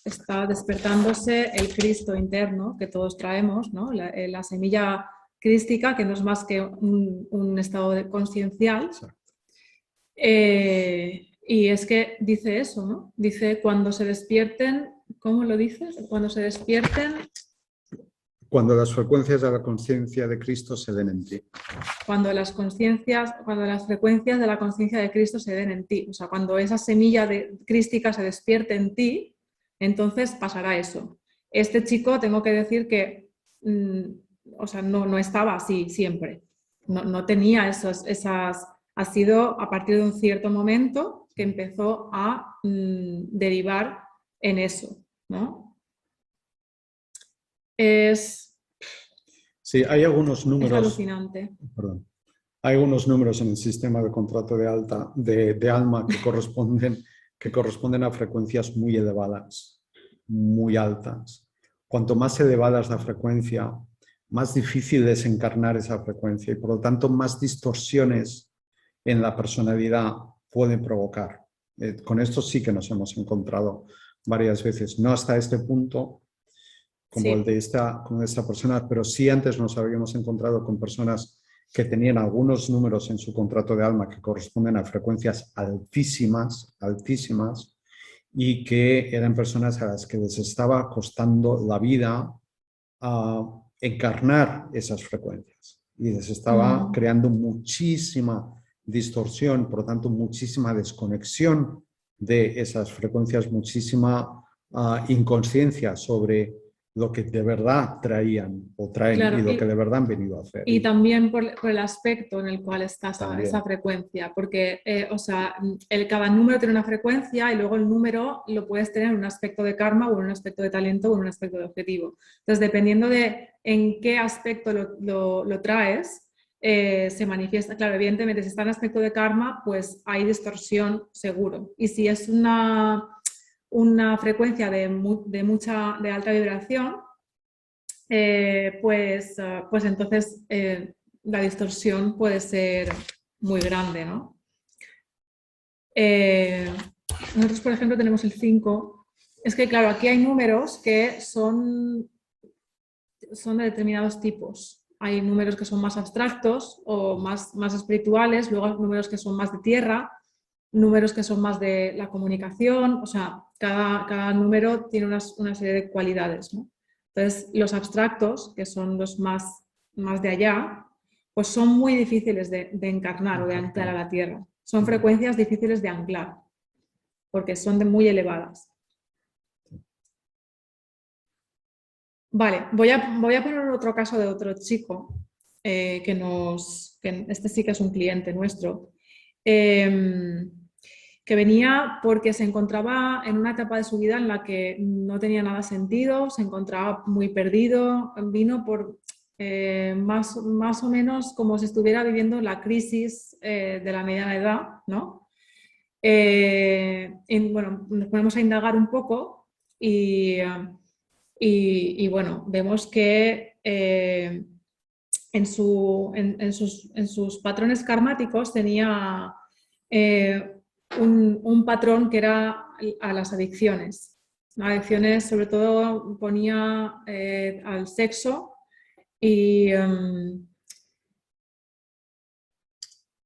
está despertándose el Cristo interno que todos traemos, ¿no? La semilla crística, que no es más que un estado consciencial. Y es que dice eso, ¿no? Dice, cuando se despierten, ¿cómo lo dices? Cuando se despierten... Cuando las frecuencias de la conciencia de Cristo se den en ti. Cuando las frecuencias de la conciencia de Cristo se den en ti. O sea, cuando esa semilla crística se despierte en ti, entonces pasará eso. Este chico, tengo que decir que o sea, no estaba así siempre. No tenía esas... Ha sido a partir de un cierto momento que empezó a derivar en eso, ¿no? Sí, hay algunos Es números. alucinante. Perdón. Hay algunos números en el sistema de contrato de alma que corresponden a frecuencias muy elevadas, muy altas. Cuanto más elevada es la frecuencia, más difícil es encarnar esa frecuencia y por lo tanto más distorsiones en la personalidad pueden provocar. Con esto sí que nos hemos encontrado varias veces, no hasta este punto como Sí. el de con esta persona, pero sí antes nos habíamos encontrado con personas que tenían algunos números en su contrato de alma que corresponden a frecuencias altísimas, altísimas, y que eran personas a las que les estaba costando la vida encarnar esas frecuencias y les estaba creando muchísima distorsión, por lo tanto muchísima desconexión de esas frecuencias, muchísima inconsciencia sobre lo que de verdad traían o traen, claro, y lo que de verdad han venido a hacer. Y también por el aspecto en el cual está esa frecuencia, porque o sea, cada número tiene una frecuencia y luego el número lo puedes tener en un aspecto de karma o en un aspecto de talento o en un aspecto de objetivo. Entonces, dependiendo de en qué aspecto lo traes, se manifiesta. Claro, evidentemente, si está en aspecto de karma, pues hay distorsión seguro. Y si es una frecuencia de alta vibración, pues entonces la distorsión puede ser muy grande, ¿no? Nosotros, por ejemplo, tenemos el 5. Es que, claro, aquí hay números que son de determinados tipos. Hay números que son más abstractos o más espirituales, luego hay números que son más de tierra, números que son más de la comunicación, o sea, cada número tiene una serie de cualidades, ¿no? Entonces, los abstractos, que son los más de allá, pues son muy difíciles de encarnar o de anclar a la Tierra. Son frecuencias difíciles de anclar, porque son muy elevadas. Vale, voy a poner otro caso de otro chico, que este sí que es un cliente nuestro, que venía porque se encontraba en una etapa de su vida en la que no tenía nada sentido, se encontraba muy perdido, vino por más o menos como si estuviera viviendo la crisis de la mediana edad, ¿no? Bueno, nos ponemos a indagar un poco y y bueno, vemos que en sus patrones karmáticos tenía un patrón que era a las adicciones. Adicciones sobre todo ponía al sexo y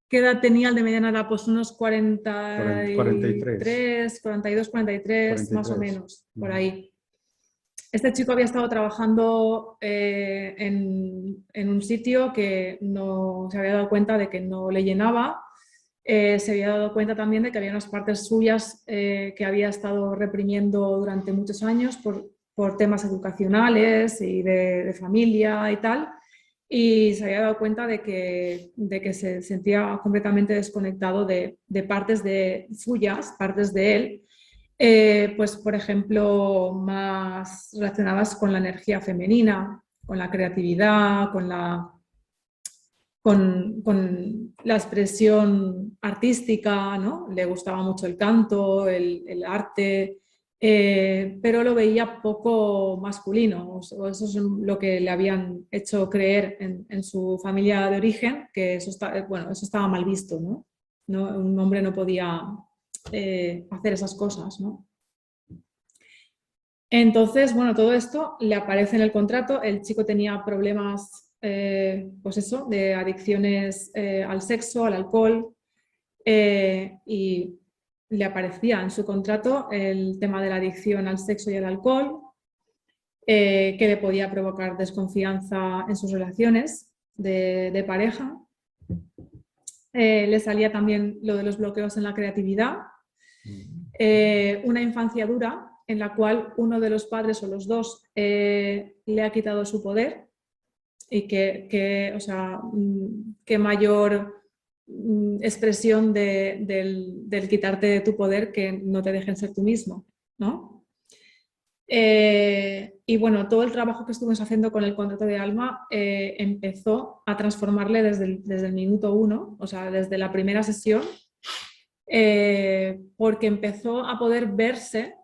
¿qué edad tenía el de mediana edad? Pues unos 43. 42, 43, más o 43. menos, por ahí. Este chico había estado trabajando en un sitio que no se había dado cuenta de que no le llenaba. Se había dado cuenta también de que había unas partes suyas que había estado reprimiendo durante muchos años por temas educacionales y de familia y tal. Y se había dado cuenta de que se sentía completamente desconectado de partes de suyas, partes de él, pues por ejemplo, más relacionadas con la energía femenina, con la creatividad, con la expresión artística, ¿no? Le gustaba mucho el canto, el arte, pero lo veía poco masculino, o eso es lo que le habían hecho creer en su familia de origen, que eso, bueno, eso estaba mal visto, ¿no? Un hombre no podía hacer esas cosas, ¿no? Entonces, bueno, todo esto le aparece en el contrato. El chico tenía problemas, pues eso, de adicciones al sexo, al alcohol, y le aparecía en su contrato el tema de la adicción al sexo y al alcohol, que le podía provocar desconfianza en sus relaciones de pareja. Le salía también lo de los bloqueos en la creatividad. Una infancia dura en la cual uno de los padres o los dos le ha quitado su poder y o sea, qué mayor expresión del quitarte de tu poder que no te dejen ser tú mismo, ¿no? Y bueno, todo el trabajo que estuvimos haciendo con el contrato de alma empezó a transformarle desde el minuto 1, o sea, desde la primera sesión, porque empezó a poder verse,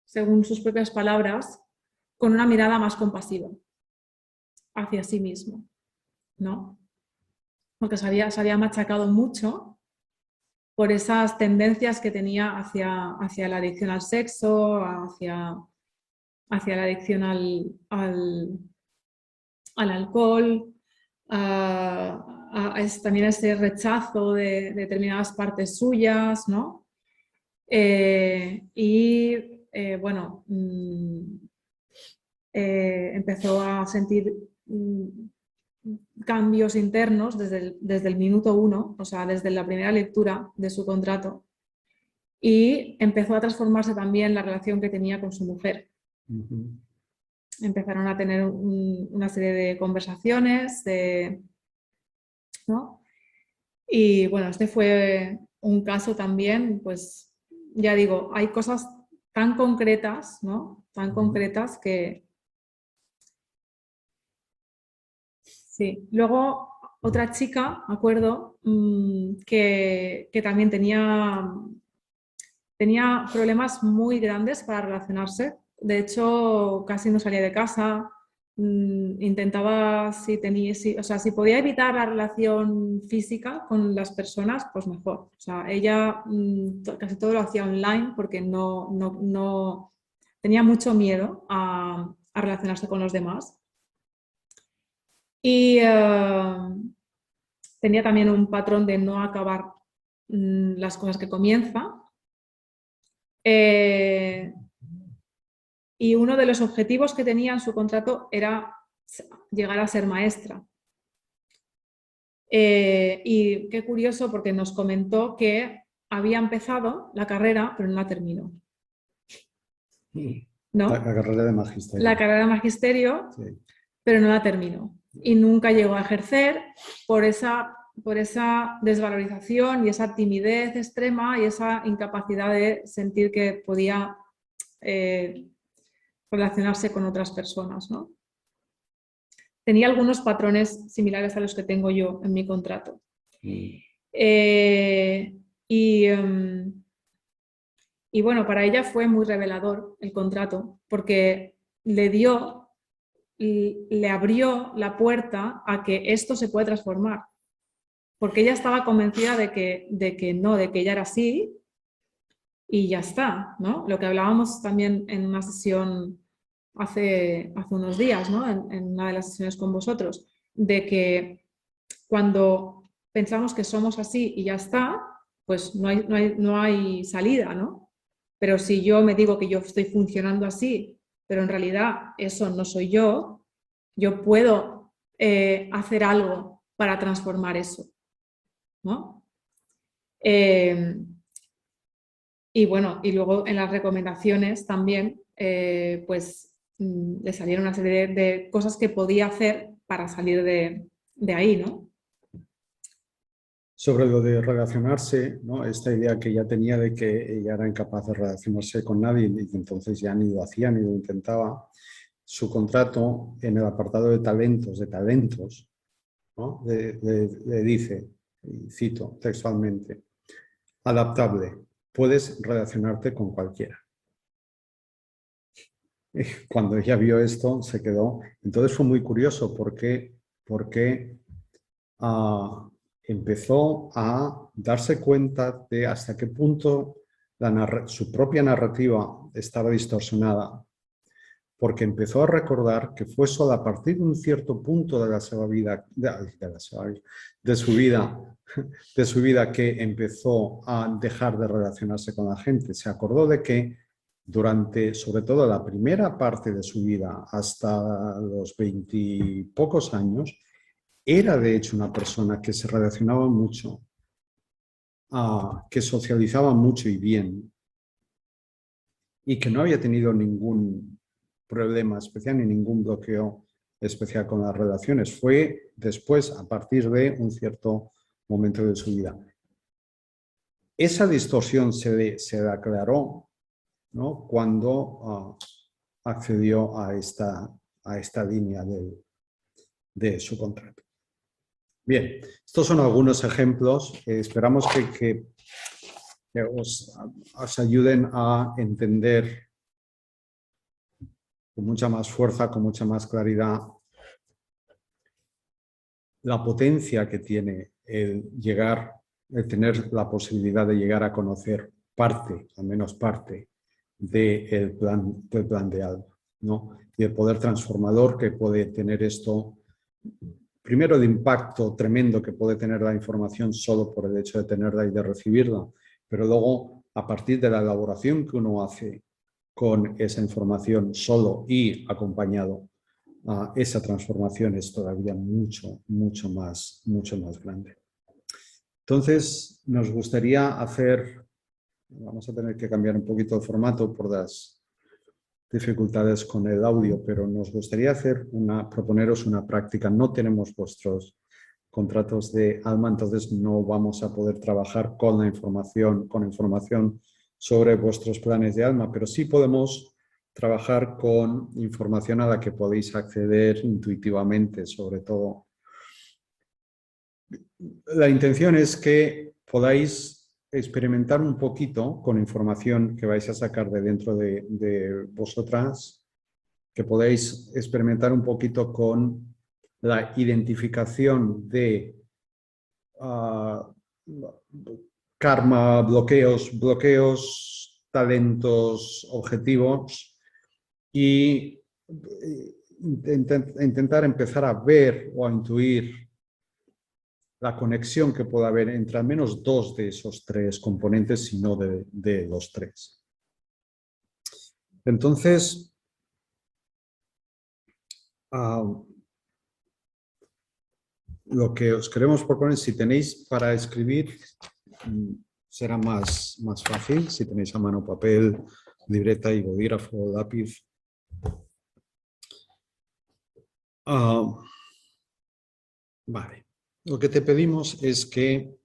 según sus propias palabras, con una mirada más compasiva hacia sí mismo, ¿no? Porque se había machacado mucho por esas tendencias que tenía hacia la adicción al sexo, hacia la adicción al alcohol, también ese rechazo de determinadas partes suyas, ¿no? Bueno, empezó a sentir cambios internos desde el minuto 1, o sea, desde la primera lectura de su contrato, y empezó a transformarse también la relación que tenía con su mujer. Empezaron a tener una serie de conversaciones, ¿no? Y bueno, este fue un caso también, pues ya digo, hay cosas tan concretas, ¿no? Tan concretas que... Sí. Luego otra chica, me acuerdo, que también tenía problemas muy grandes para relacionarse. De hecho, casi no salía de casa. Intentaba, o sea, si podía evitar la relación física con las personas, pues mejor. O sea, ella casi todo lo hacía online porque no tenía mucho miedo a relacionarse con los demás. Y tenía también un patrón de no acabar las cosas que comienza. Y uno de los objetivos que tenía en su contrato era llegar a ser maestra. Y qué curioso, porque nos comentó que había empezado la carrera, pero no la terminó. ¿No? La carrera de magisterio. La carrera de magisterio, sí. Pero no la terminó. Y nunca llegó a ejercer por esa desvalorización y esa timidez extrema y esa incapacidad de sentir que podía relacionarse con otras personas, ¿no? Tenía algunos patrones similares a los que tengo yo en mi contrato. Y Y bueno, para ella fue muy revelador el contrato, porque le abrió la puerta a que esto se puede transformar. Porque ella estaba convencida de que no, de que ella era así y ya está, ¿no? Lo que hablábamos también en una sesión hace unos días, ¿no? En una de las sesiones con vosotros, de que cuando pensamos que somos así y ya está, pues no hay salida, ¿no? Pero si yo me digo que yo estoy funcionando así, pero en realidad eso no soy yo puedo hacer algo para transformar eso, ¿no? Y bueno, y luego en las recomendaciones también, pues le salieron una serie de cosas que podía hacer para salir de ahí, ¿no? Sobre lo de relacionarse, ¿no? Esta idea que ella tenía de que ella era incapaz de relacionarse con nadie y que entonces ya ni lo hacía ni lo intentaba, su contrato en el apartado de talentos, ¿no? Le dice, y cito textualmente, adaptable, puedes relacionarte con cualquiera. Cuando ella vio esto, se quedó. Entonces fue muy curioso porque empezó a darse cuenta de hasta qué punto su propia narrativa estaba distorsionada, porque empezó a recordar que fue solo a partir de un cierto punto de su vida que empezó a dejar de relacionarse con la gente. Se acordó de que durante, sobre todo la primera parte de su vida, hasta los 20 y pocos años, era de hecho una persona que se relacionaba mucho, que socializaba mucho y bien, y que no había tenido ningún problema especial ni ningún bloqueo especial con las relaciones. Fue después, a partir de un cierto momento de su vida. Esa distorsión se le aclaró, ¿no? Cuando accedió a esta línea de su contrato. Bien, estos son algunos ejemplos. Esperamos que os ayuden a entender con mucha más fuerza, con mucha más claridad, la potencia que tiene el tener la posibilidad de llegar a conocer parte, al menos parte, del plan de alma, ¿no? Y el poder transformador que puede tener esto. Primero, el impacto tremendo que puede tener la información solo por el hecho de tenerla y de recibirla, pero luego, a partir de la elaboración que uno hace con esa información solo y acompañado, esa transformación es todavía mucho más grande. Entonces, nos gustaría vamos a tener que cambiar un poquito el formato por las dificultades con el audio, pero nos gustaría proponeros una práctica. No tenemos vuestros contratos de alma, entonces no vamos a poder trabajar con información sobre vuestros planes de alma, pero sí podemos trabajar con información a la que podéis acceder intuitivamente, sobre todo. La intención es que podáis experimentar un poquito con información que vais a sacar de dentro de vosotras, que podéis experimentar un poquito con la identificación de karma, bloqueos, talentos, objetivos y intentar empezar a ver o a intuir la conexión que pueda haber entre al menos dos de esos tres componentes, si no de los tres. Entonces, lo que os queremos proponer, si tenéis para escribir, será más fácil, si tenéis a mano papel, libreta y bolígrafo, lápiz. Vale. Lo que te pedimos es que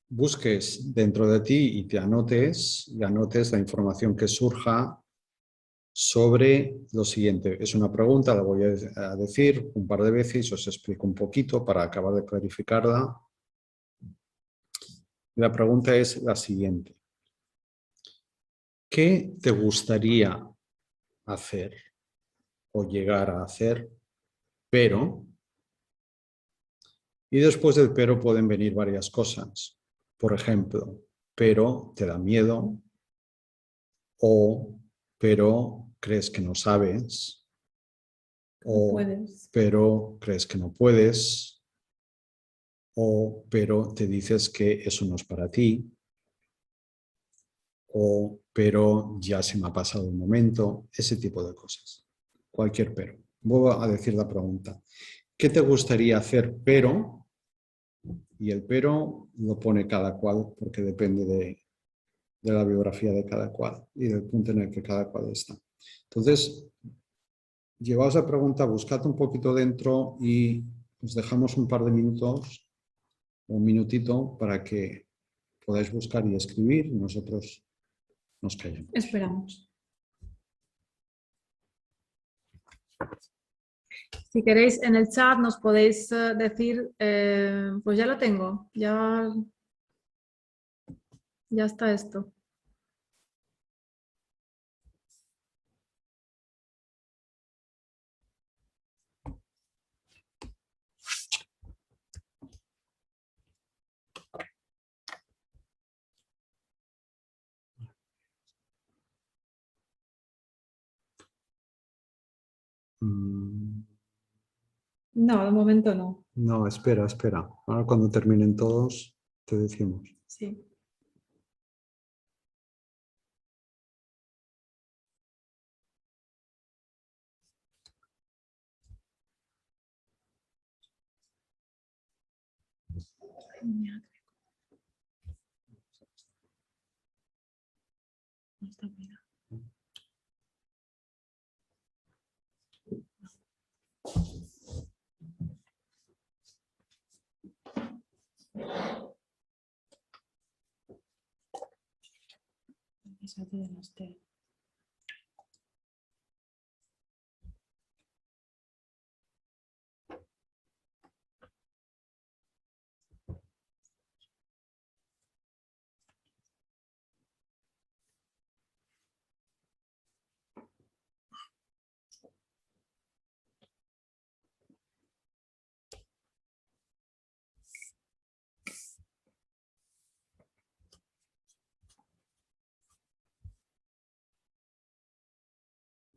busques dentro de ti y anotes la información que surja sobre lo siguiente. Es una pregunta, la voy a decir un par de veces, os explico un poquito para acabar de clarificarla. La pregunta es la siguiente. ¿Qué te gustaría hacer o llegar a hacer, pero? Y después del pero pueden venir varias cosas. Por ejemplo, pero te da miedo o pero crees que no sabes No o puedes. pero crees que no puedes o pero te dices que eso no es para ti o pero ya se me ha pasado el momento, ese tipo de cosas. Cualquier pero. Vuelvo a decir la pregunta. ¿Qué te gustaría hacer pero? Y el pero lo pone cada cual porque depende de la biografía de cada cual y del punto en el que cada cual está. Entonces, llevaos la pregunta, buscad un poquito dentro y os dejamos un par de minutos, un minutito para que podáis buscar y escribir y nosotros nos callamos. Esperamos. Si queréis, en el chat nos podéis decir, pues ya lo tengo, ya está esto. No, de momento no. No, espera, espera. Ahora cuando terminen todos, te decimos. Sí.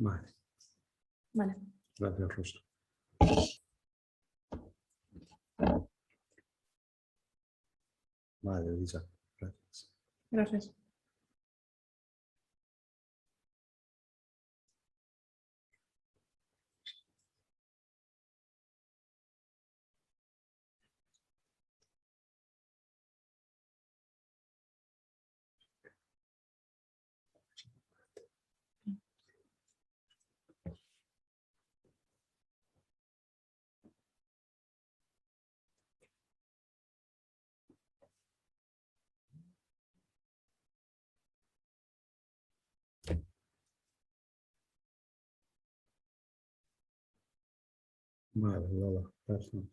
Vale, Vale. gracias, Rosa. Vale, Lisa, gracias. Gracias. Vale, Lola, gracias.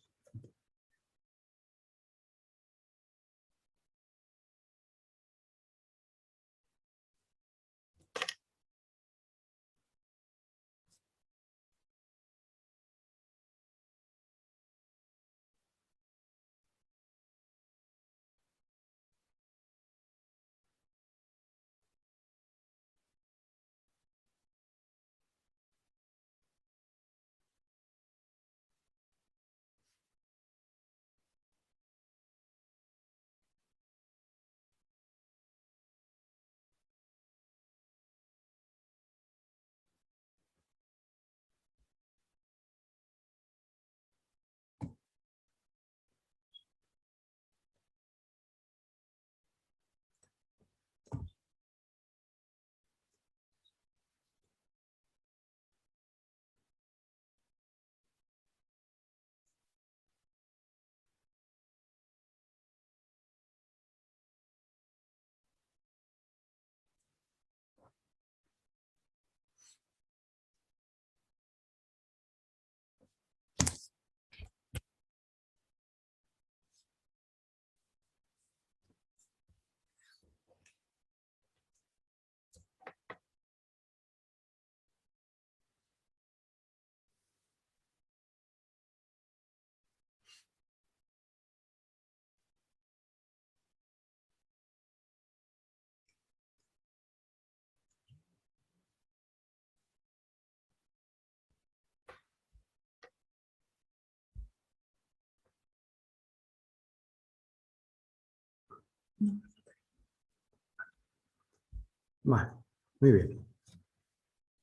Vale, muy bien.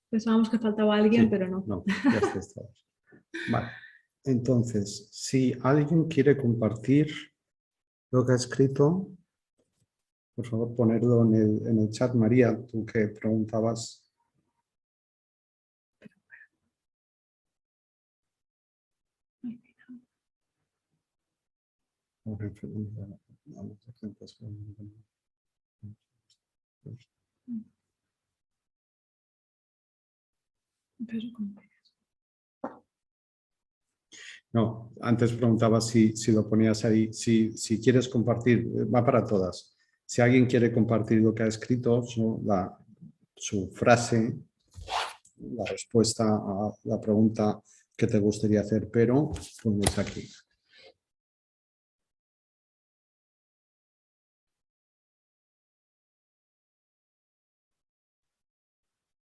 Pensábamos que faltaba alguien, Sí, pero no. no, ya estáis todos. Vale, entonces, si alguien quiere compartir lo que ha escrito, por favor ponerlo en el chat. María, tú que preguntabas. No, antes preguntaba si lo ponías ahí. Si quieres compartir, va para todas. Si alguien quiere compartir lo que ha escrito, su frase, la respuesta a la pregunta que te gustaría hacer, pero pones aquí.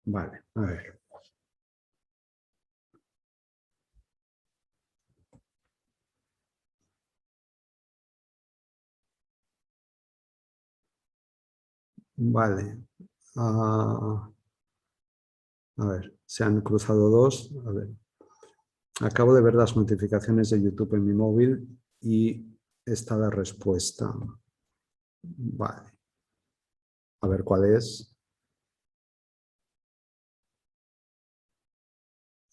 Vale, a ver. Vale. A ver, se han cruzado dos. A ver. Acabo de ver las notificaciones de YouTube en mi móvil y está la respuesta. Vale. A ver cuál es.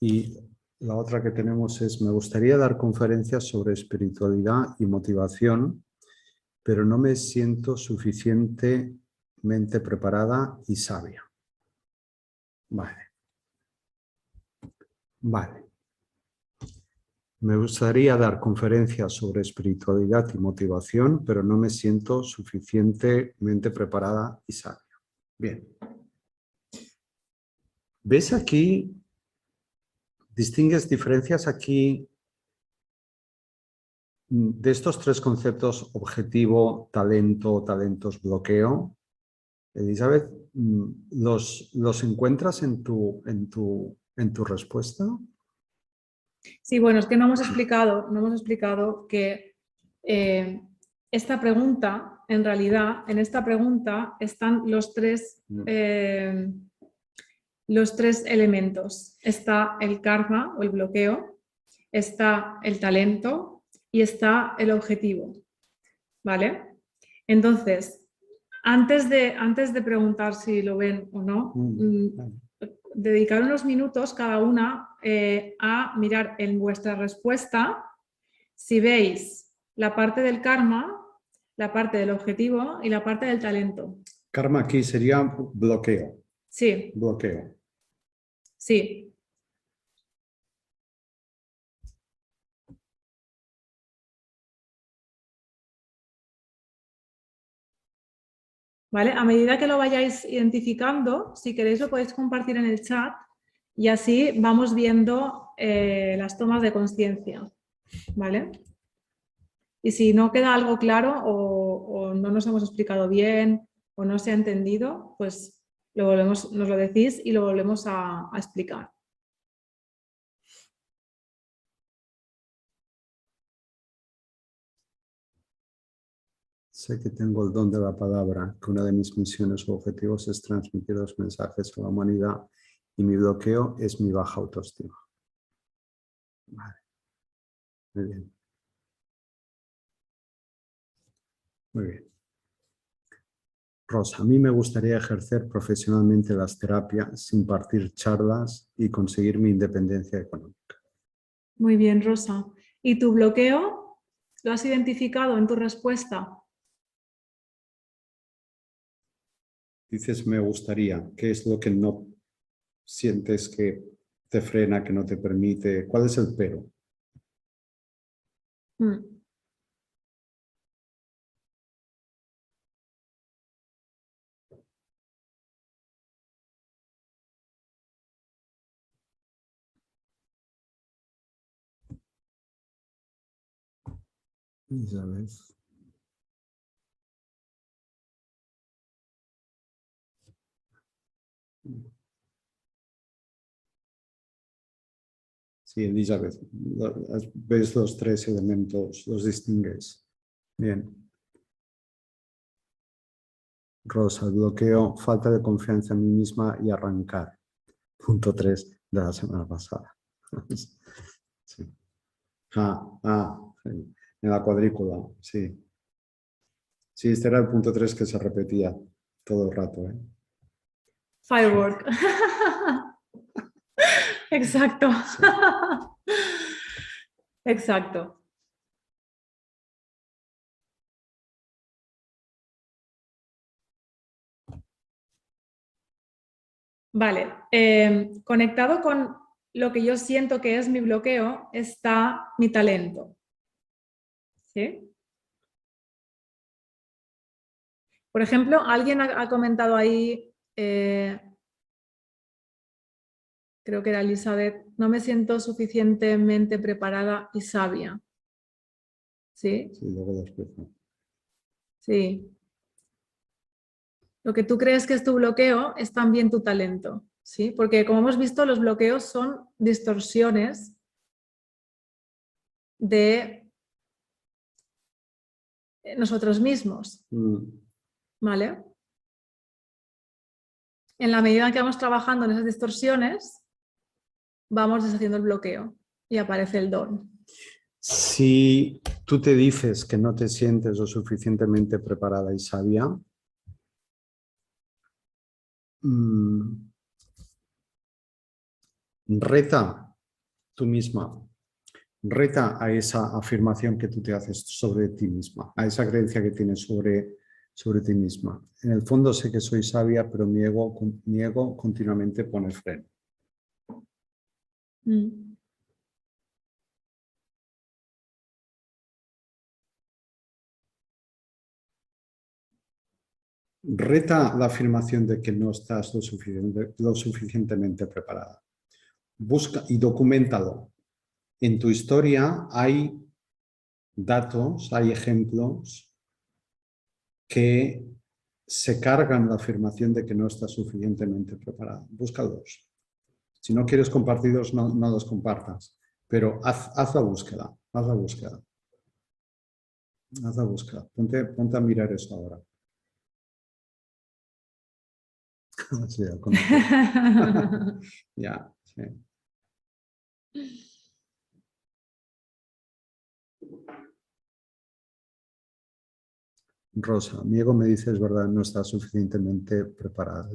Y la otra que tenemos es: me gustaría dar conferencias sobre espiritualidad y motivación, pero no me siento suficientemente preparada y sabia. Vale. Vale. Me gustaría dar conferencias sobre espiritualidad y motivación, pero no me siento suficientemente preparada y sabia. Bien. ¿Ves aquí? ¿Distingues diferencias aquí de estos tres conceptos: objetivo, talento, talentos, bloqueo? Elizabeth, ¿los encuentras en tu respuesta? Sí, bueno, es que no hemos explicado que esta pregunta, en realidad, en esta pregunta están los tres elementos. Está el karma o el bloqueo, está el talento y está el objetivo. ¿Vale? Entonces, antes de preguntar si lo ven o no, dedicar unos minutos cada una a mirar en vuestra respuesta si veis la parte del karma, la parte del objetivo y la parte del talento. Karma aquí sería bloqueo. Sí. Bloqueo. Sí. ¿Vale? A medida que lo vayáis identificando, si queréis lo podéis compartir en el chat y así vamos viendo las tomas de conciencia. ¿Vale? Y si no queda algo claro o no nos hemos explicado bien o no se ha entendido, pues nos lo decís y lo volvemos a explicar. Sé que tengo el don de la palabra, que una de mis misiones o objetivos es transmitir los mensajes a la humanidad y mi bloqueo es mi baja autoestima. Vale. Muy bien. Muy bien. Rosa, a mí me gustaría ejercer profesionalmente las terapias, impartir charlas y conseguir mi independencia económica. Muy bien, Rosa. ¿Y tu bloqueo? ¿Lo has identificado en tu respuesta? Dices me gustaría. ¿Qué es lo que no sientes que te frena, que no te permite? ¿Cuál es el pero? Isabel. Sí, Elizabeth, ves los tres elementos, los distingues. Bien. Rosa, bloqueo, falta de confianza en mí misma y arrancar. Punto 3 de la semana pasada. Sí. En la cuadrícula, sí. Sí, este era el punto 3 que se repetía todo el rato. Firework. Exacto. Sí. Exacto. Vale. Conectado con lo que yo siento que es mi bloqueo está mi talento. ¿Sí? Por ejemplo, alguien ha comentado ahí, creo que era Elizabeth, no me siento suficientemente preparada y sabia. ¿Sí? Sí, luego después. Sí. Lo que tú crees que es tu bloqueo es también tu talento. ¿Sí? Porque como hemos visto, los bloqueos son distorsiones de nosotros mismos. ¿Vale? En la medida en que vamos trabajando en esas distorsiones, vamos deshaciendo el bloqueo y aparece el don. Si tú te dices que no te sientes lo suficientemente preparada y sabia, reta tú misma, reta a esa afirmación que tú te haces sobre ti misma, a esa creencia que tienes sobre ti misma. En el fondo sé que soy sabia, pero mi ego continuamente pone freno. Reta la afirmación de que no estás lo suficientemente preparada. Busca y documentalo. En tu historia hay datos, hay ejemplos que se cargan la afirmación de que no estás suficientemente preparada. Búscalos. Si no quieres compartirlos, no los compartas. Pero haz la búsqueda, haz la búsqueda. Haz la búsqueda. Ponte a mirar eso ahora. Sí, ya conozco. Ya, sí. Rosa, mi ego me dice, es verdad, no está suficientemente preparada.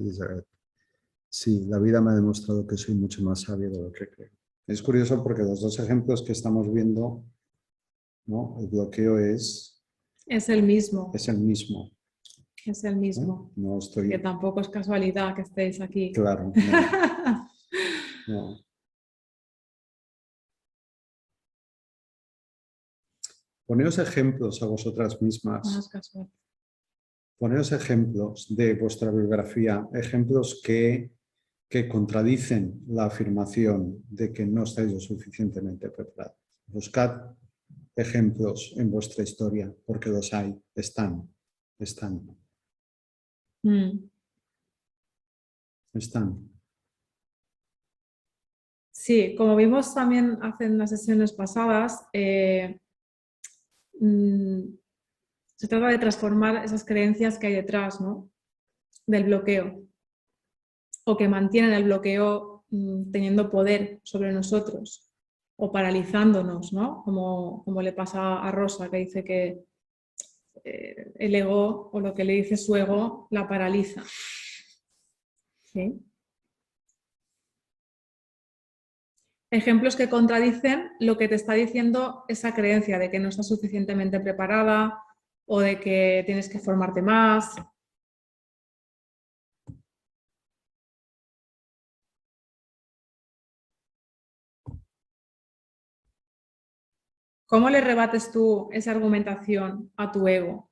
Sí, la vida me ha demostrado que soy mucho más sabio de lo que creo. Es curioso porque los dos ejemplos que estamos viendo, ¿no? El bloqueo es el mismo. Es el mismo. Es el mismo. No estoy... Que tampoco es casualidad que estéis aquí. Claro, no. No. Poneos ejemplos a vosotras mismas. No es casual. Poneos ejemplos de vuestra biografía, ejemplos que contradicen la afirmación de que no estáis lo suficientemente preparados. Buscad ejemplos en vuestra historia, porque los hay, están. Están. Sí, como vimos también hace unas sesiones pasadas, se trata de transformar esas creencias que hay detrás, ¿no? Del bloqueo, o que mantienen el bloqueo teniendo poder sobre nosotros o paralizándonos, ¿no? Como le pasa a Rosa, que dice que el ego, o lo que le dice su ego, la paraliza. ¿Sí? Ejemplos que contradicen lo que te está diciendo esa creencia de que no estás suficientemente preparada o de que tienes que formarte más. ¿Cómo le rebates tú esa argumentación a tu ego?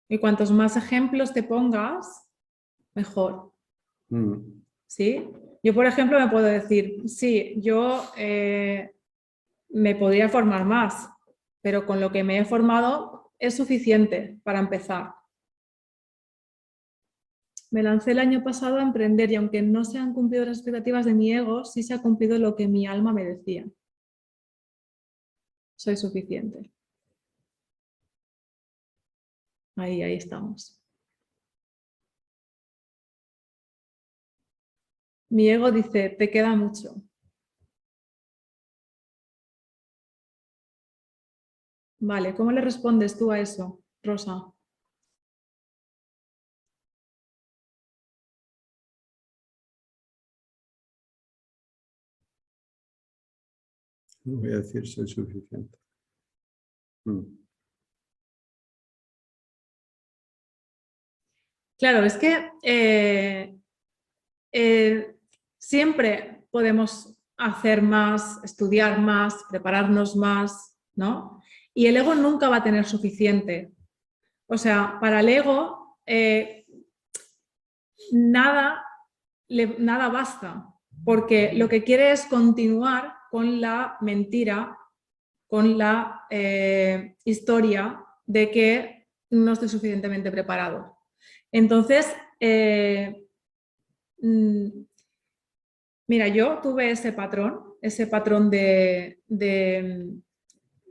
Y cuantos más ejemplos te pongas, mejor. ¿Sí? Yo, por ejemplo, me puedo decir, sí, yo me podría formar más, pero con lo que me he formado es suficiente para empezar. Me lancé el año pasado a emprender y aunque no se han cumplido las expectativas de mi ego, sí se ha cumplido lo que mi alma me decía. soy suficiente. Ahí estamos. Mi ego dice, te queda mucho. Vale, ¿cómo le respondes tú a eso, Rosa? No voy a decir soy suficiente. Claro, es que siempre podemos hacer más, estudiar más, prepararnos más, ¿no? Y el ego nunca va a tener suficiente. O sea, para el ego nada basta, porque lo que quiere es continuar con la mentira, con la historia de que no estoy suficientemente preparado. Entonces, mira, yo tuve ese patrón de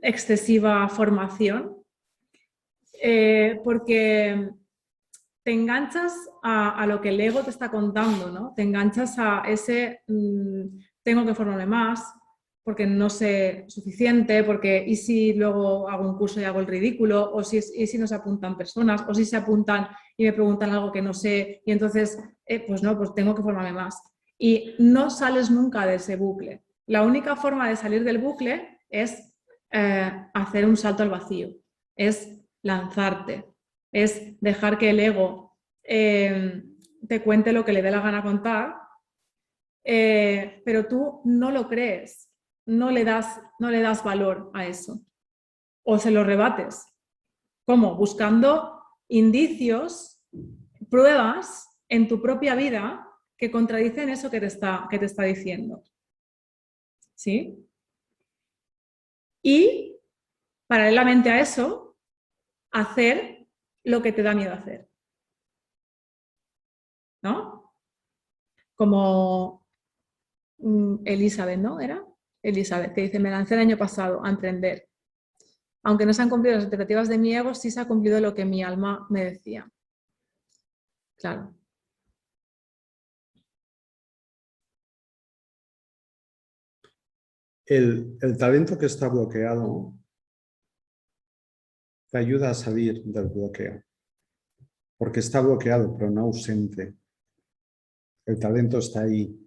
excesiva formación, porque te enganchas a lo que el ego te está contando, ¿no? Te enganchas a ese tengo que formarme más, porque no sé suficiente, porque y si luego hago un curso y hago el ridículo, o y si no se apuntan personas, o si se apuntan y me preguntan algo que no sé, y entonces, pues no, pues tengo que formarme más. Y no sales nunca de ese bucle. La única forma de salir del bucle es hacer un salto al vacío, es lanzarte, es dejar que el ego te cuente lo que le dé la gana contar, pero tú no lo crees, no le das valor a eso, o se lo rebates. ¿Cómo? Buscando indicios, pruebas en tu propia vida que contradicen eso que te está diciendo. ¿Sí? Y paralelamente a eso, hacer lo que te da miedo hacer. ¿No? Como Elizabeth, ¿no? ¿Era? Elizabeth, que dice, me lancé el año pasado a emprender. Aunque no se han cumplido las expectativas de mi ego, sí se ha cumplido lo que mi alma me decía. Claro. El talento que está bloqueado te ayuda a salir del bloqueo, porque está bloqueado, pero no ausente. El talento está ahí.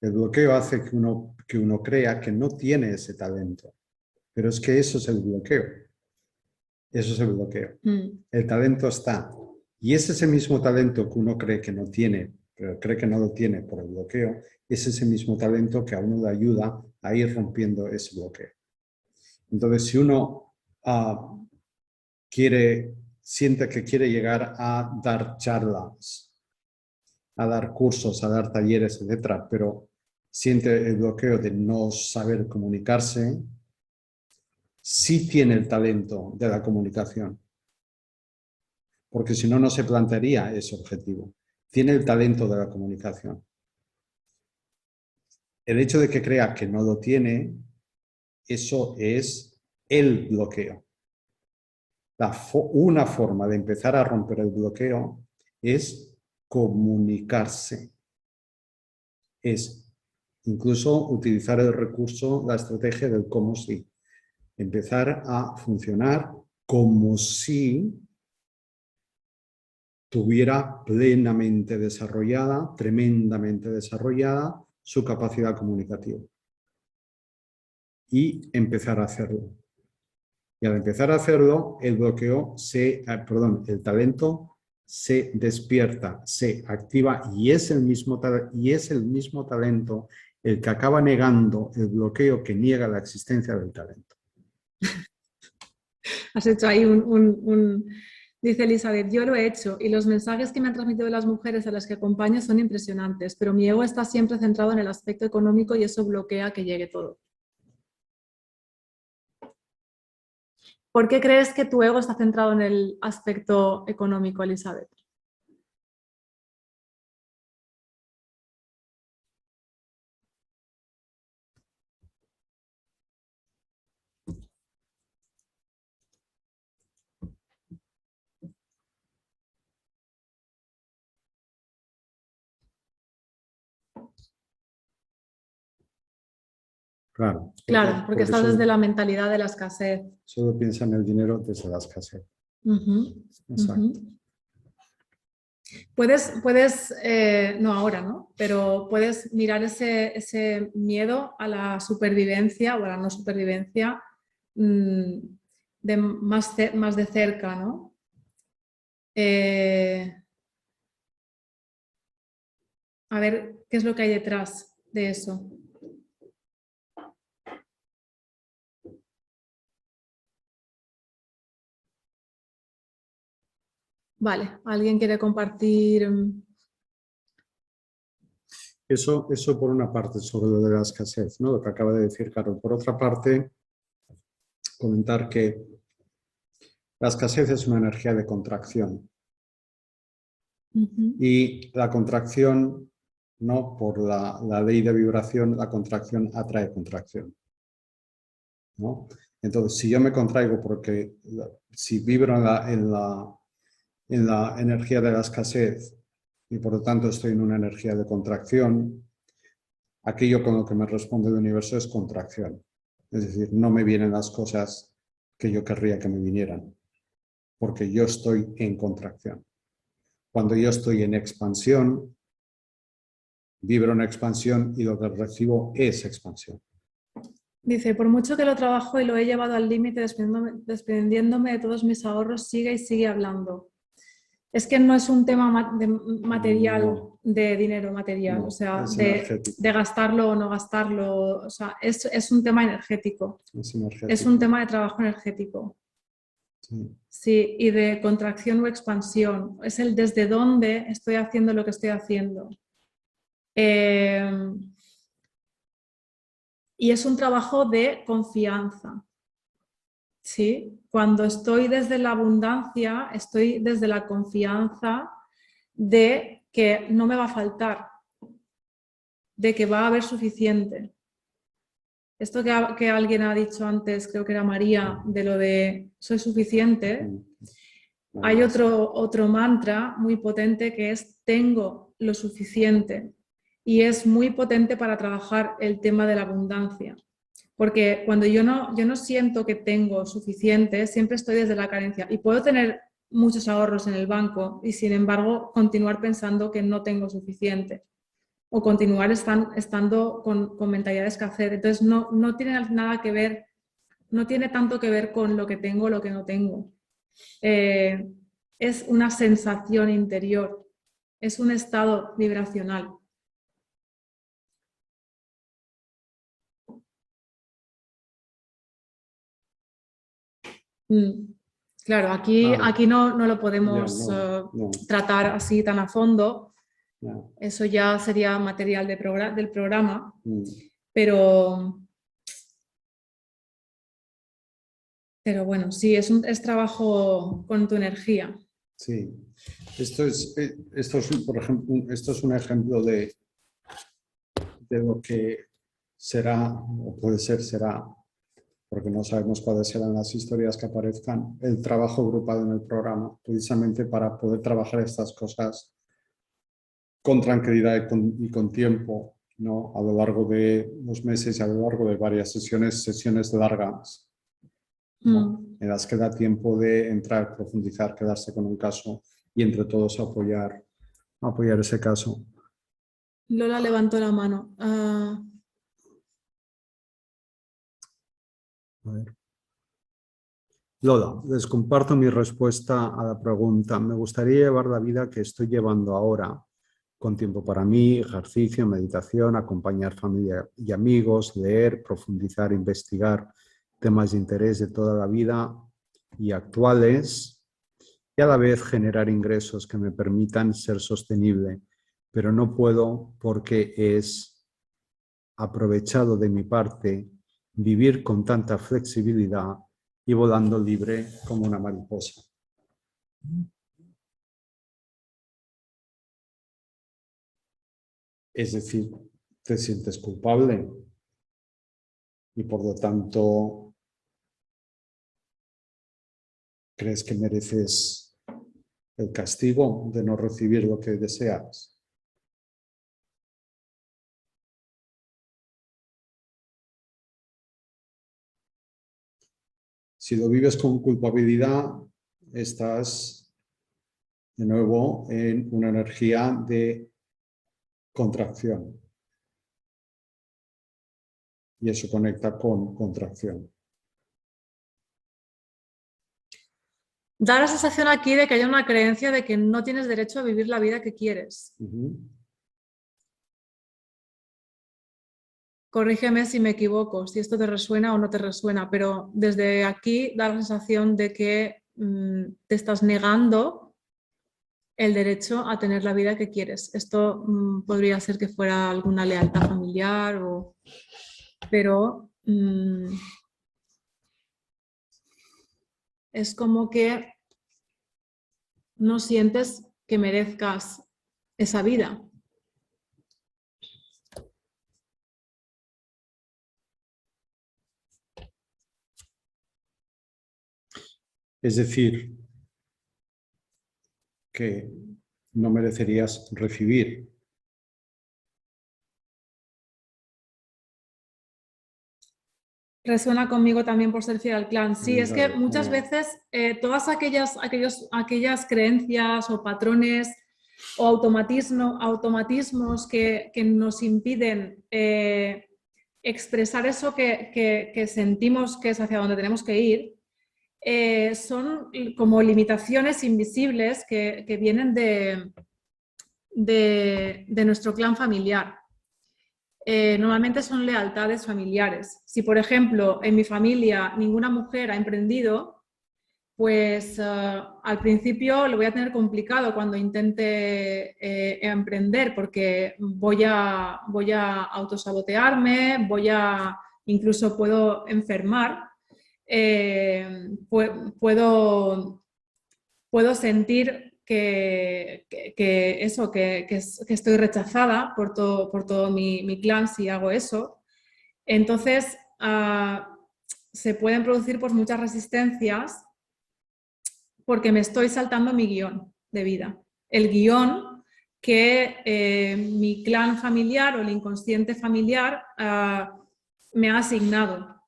El bloqueo hace que uno crea que no tiene ese talento, pero es que eso es el bloqueo. Eso es el bloqueo. El talento está. Y es ese mismo talento que uno cree que no tiene, pero cree que no lo tiene por el bloqueo, es ese mismo talento que a uno le ayuda a ir rompiendo ese bloqueo. Entonces, si uno siente que quiere llegar a dar charlas, a dar cursos, a dar talleres, etcétera, pero siente el bloqueo de no saber comunicarse, sí tiene el talento de la comunicación, porque si no, no se plantearía ese objetivo. Tiene el talento de la comunicación. El hecho de que crea que no lo tiene, eso es el bloqueo. Una forma de empezar a romper el bloqueo es comunicarse. Es incluso utilizar el recurso, la estrategia del como si. Empezar a funcionar como si tuviera plenamente desarrollada, tremendamente desarrollada, su capacidad comunicativa. Y empezar a hacerlo. Y al empezar a hacerlo, el el talento se despierta, se activa y es el mismo talento el que acaba negando el bloqueo que niega la existencia del talento. Has hecho ahí Dice Elizabeth, yo lo he hecho y los mensajes que me han transmitido las mujeres a las que acompaño son impresionantes, pero mi ego está siempre centrado en el aspecto económico y eso bloquea que llegue todo. ¿Por qué crees que tu ego está centrado en el aspecto económico, Elizabeth? Claro. Claro, porque estás solo, desde la mentalidad de la escasez. solo piensa en el dinero desde la escasez. Ujú, Exacto. ujú. Puedes, no ahora, ¿no? Pero puedes mirar ese miedo a la supervivencia o a la no supervivencia más de cerca, ¿no? A ver qué es lo que hay detrás de eso. Vale, ¿alguien quiere compartir? Eso por una parte sobre lo de la escasez, ¿no? Lo que acaba de decir Carol. Por otra parte, comentar que la escasez es una energía de contracción. Y la contracción, ¿no? Por la ley de vibración, la contracción atrae contracción, ¿no? Entonces, si yo me contraigo porque si vibro en la energía de la escasez y por lo tanto estoy en una energía de contracción, aquello con lo que me responde el universo es contracción. Es decir, no me vienen las cosas que yo querría que me vinieran, porque yo estoy en contracción. Cuando yo estoy en expansión, vibro en expansión y lo que recibo es expansión. Dice, por mucho que lo trabajo y lo he llevado al límite desprendiéndome de todos mis ahorros, sigue y sigue hablando. Es que no es un tema de material, No, de dinero material, no, o sea, es energético. de gastarlo o no gastarlo, o sea, es un tema energético, Es energético. es un tema de trabajo energético. Sí. Sí, y de contracción o expansión, es el desde dónde estoy haciendo lo que estoy haciendo. Y es un trabajo de confianza. ¿Sí? Cuando estoy desde la abundancia, estoy desde la confianza de que no me va a faltar, de que va a haber suficiente. Esto que alguien ha dicho antes, creo que era María, de lo de soy suficiente, hay otro mantra muy potente que es tengo lo suficiente y es muy potente para trabajar el tema de la abundancia. Porque cuando yo no siento que tengo suficiente, siempre estoy desde la carencia y puedo tener muchos ahorros en el banco y sin embargo continuar pensando que no tengo suficiente o continuar estando con mentalidad de escasez. Entonces no tiene nada que ver, no tiene tanto que ver con lo que tengo o lo que no tengo. Es una sensación interior, es un estado vibracional. Claro, aquí no lo podemos tratar así tan a fondo. Eso ya sería material del programa, pero bueno, sí, es trabajo con tu energía. Sí, esto es, por ejemplo, esto es un ejemplo de lo que será, o puede ser, será, porque no sabemos cuáles serán las historias que aparezcan, el trabajo grupal en el programa, precisamente para poder trabajar estas cosas con tranquilidad y con tiempo, ¿no? A lo largo de los meses y a lo largo de varias sesiones largas, ¿no? En las que da tiempo de entrar, profundizar, quedarse con un caso y entre todos apoyar ese caso. Lola levantó la mano. A ver. Lola, les comparto mi respuesta a la pregunta. Me gustaría llevar la vida que estoy llevando ahora, con tiempo para mí, ejercicio, meditación, acompañar familia y amigos, leer, profundizar, investigar temas de interés de toda la vida y actuales, y a la vez generar ingresos que me permitan ser sostenible, pero no puedo porque es aprovechado de mi parte vivir con tanta flexibilidad y volando libre como una mariposa. Es decir, te sientes culpable y por lo tanto crees que mereces el castigo de no recibir lo que deseas. Si lo vives con culpabilidad, estás de nuevo en una energía de contracción. Y eso conecta con contracción. Da la sensación aquí de que hay una creencia de que no tienes derecho a vivir la vida que quieres. Corrígeme si me equivoco, si esto te resuena o no te resuena, pero desde aquí da la sensación de que te estás negando el derecho a tener la vida que quieres. Esto podría ser que fuera alguna lealtad familiar, pero es como que no sientes que merezcas esa vida. Es decir, que no merecerías recibir. Resuena conmigo también por ser fiel al clan. Sí, es que muchas veces todas aquellas creencias o patrones o automatismos que nos impiden expresar eso que sentimos que es hacia donde tenemos que ir, son como limitaciones invisibles que vienen de nuestro clan familiar. Normalmente son lealtades familiares. Si, por ejemplo, en mi familia ninguna mujer ha emprendido, pues al principio lo voy a tener complicado cuando intente emprender, porque voy a autosabotearme, incluso puedo enfermar, puedo sentir que estoy rechazada por todo mi clan si hago eso. Entonces, se pueden producir pues, muchas resistencias porque me estoy saltando mi guión de vida. El guión que mi clan familiar o el inconsciente familiar me ha asignado.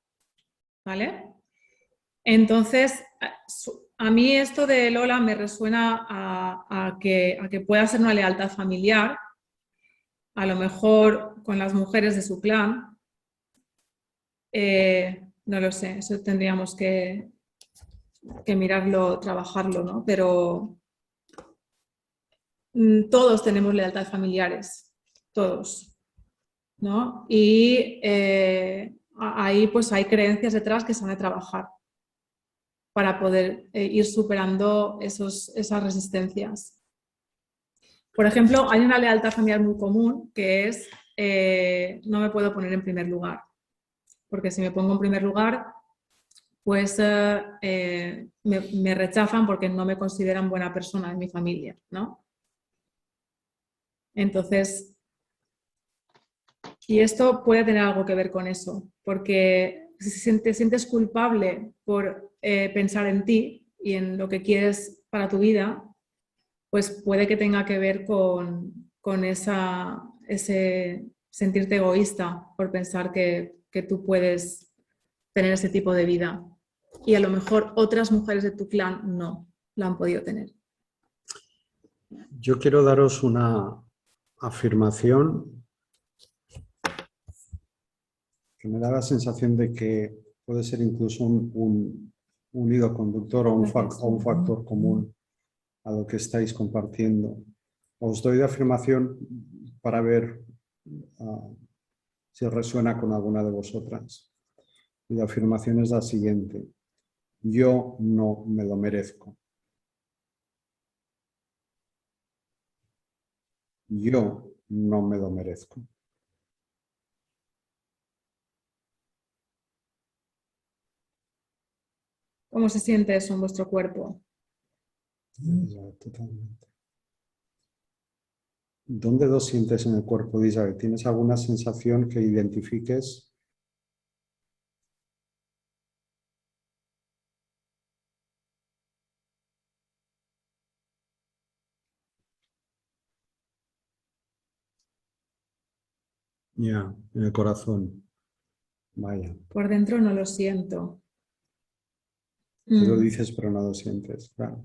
¿Vale? Entonces, a mí esto de Lola me resuena a que pueda ser una lealtad familiar, a lo mejor con las mujeres de su clan. No lo sé, eso tendríamos que mirarlo, trabajarlo, ¿no? Pero todos tenemos lealtades familiares, todos, ¿no? Y ahí pues hay creencias detrás que se han de trabajar para poder ir superando esas resistencias. Por ejemplo, hay una lealtad familiar muy común que es no me puedo poner en primer lugar, porque si me pongo en primer lugar, pues me rechazan porque no me consideran buena persona en mi familia, ¿no? Entonces, y esto puede tener algo que ver con eso, porque si te sientes culpable por pensar en ti y en lo que quieres para tu vida, pues puede que tenga que ver con ese sentirte egoísta por pensar que tú puedes tener ese tipo de vida. Y a lo mejor otras mujeres de tu clan no la han podido tener. Yo quiero daros una afirmación que me da la sensación de que puede ser incluso un hilo conductor o un factor común a lo que estáis compartiendo. Os doy la afirmación para ver si resuena con alguna de vosotras. Y la afirmación es la siguiente: yo no me lo merezco. Yo no me lo merezco. ¿Cómo se siente eso en vuestro cuerpo? Totalmente. ¿Dónde lo sientes en el cuerpo, Isabel? ¿Tienes alguna sensación que identifiques? Ya, en el corazón. Vaya. Por dentro no lo siento. Tú lo dices pero no lo sientes, claro.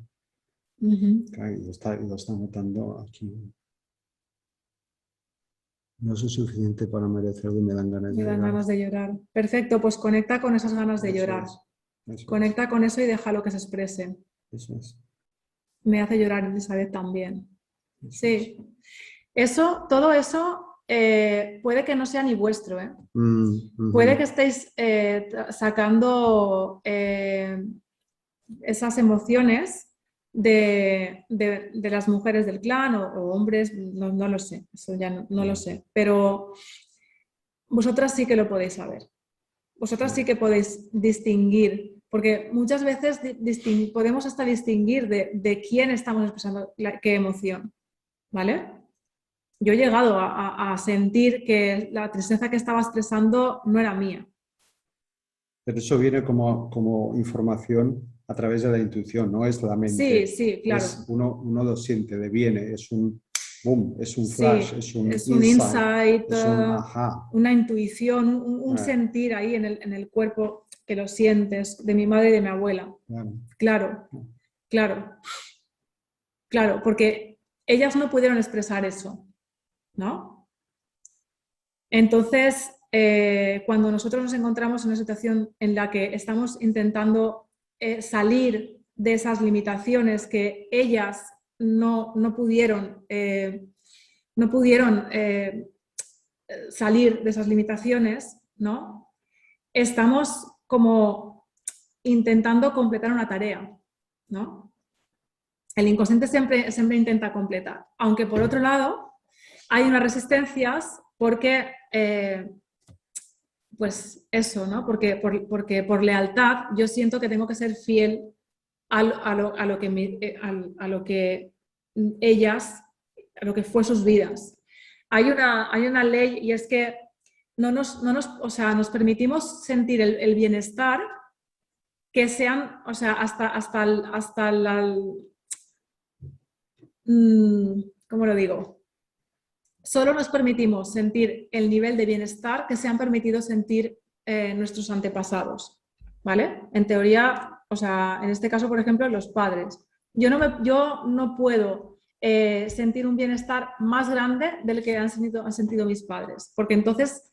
Claro, y lo está notando aquí. No soy suficiente para merecerlo y me dan ganas de llorar. Me dan ganas de llorar. Perfecto, pues conecta con esas ganas de llorar. Conecta con eso y déjalo que se exprese. Eso es. Me hace llorar Elizabeth también. Sí. Eso, todo eso puede que no sea ni vuestro, ¿eh? Puede que estéis sacando esas emociones de las mujeres del clan o hombres, no lo sé, eso ya no lo sé, pero vosotras sí que lo podéis saber. Vosotras sí que podéis distinguir, porque muchas veces podemos hasta distinguir de quién estamos expresando qué emoción, ¿vale? Yo he llegado a sentir que la tristeza que estaba expresando no era mía. Pero eso viene como información a través de la intuición, no es la mente. Sí, claro. Uno lo siente, le viene, es un boom, es un flash, es un insight, es un ajá. Una intuición, un sentir ahí en el cuerpo que lo sientes, de mi madre y de mi abuela. Claro, porque ellas no pudieron expresar eso, ¿no? Entonces, cuando nosotros nos encontramos en una situación en la que estamos intentando salir de esas limitaciones que ellas no pudieron salir de esas limitaciones, ¿no? Estamos como intentando completar una tarea, ¿no? El inconsciente siempre intenta completar, aunque por otro lado hay unas resistencias porque, pues eso, ¿no? Porque por lealtad yo siento que tengo que ser fiel a lo que ellas, a lo que fue sus vidas. Hay una ley y es que o sea, nos permitimos sentir el bienestar que sean, o sea, hasta ¿cómo lo digo? Solo nos permitimos sentir el nivel de bienestar que se han permitido sentir nuestros antepasados, ¿vale? En teoría, o sea, en este caso, por ejemplo, los padres. Yo no puedo sentir un bienestar más grande del que han sentido mis padres, porque entonces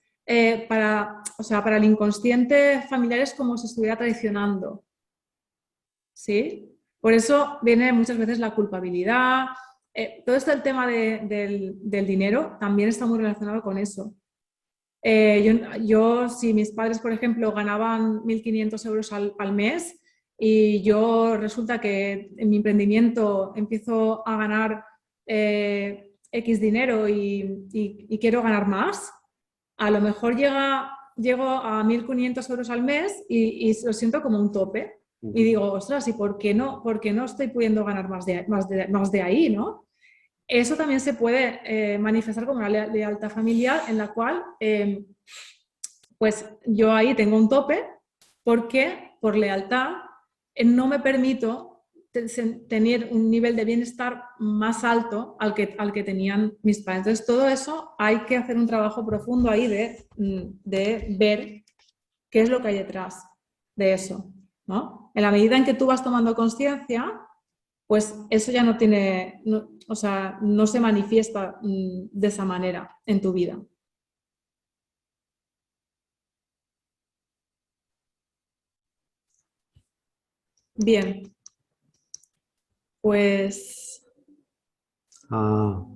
para el inconsciente familiar es como si estuviera traicionando, ¿sí? Por eso viene muchas veces la culpabilidad. Todo esto el tema del dinero también está muy relacionado con eso. Si mis padres, por ejemplo, ganaban 1.500 euros al mes y yo resulta que en mi emprendimiento empiezo a ganar X dinero y quiero ganar más, a lo mejor llego a 1.500 euros al mes y lo siento como un tope. Y digo, ostras, ¿y por qué no estoy pudiendo ganar más de ahí, ¿no? Eso también se puede manifestar como una lealtad familiar en la cual, pues yo ahí tengo un tope porque por lealtad no me permito tener un nivel de bienestar más alto al que tenían mis padres. Entonces, todo eso hay que hacer un trabajo profundo ahí de ver qué es lo que hay detrás de eso, ¿no? En la medida en que tú vas tomando conciencia, pues eso ya no tiene, o sea, no se manifiesta de esa manera en tu vida. Bien, pues... A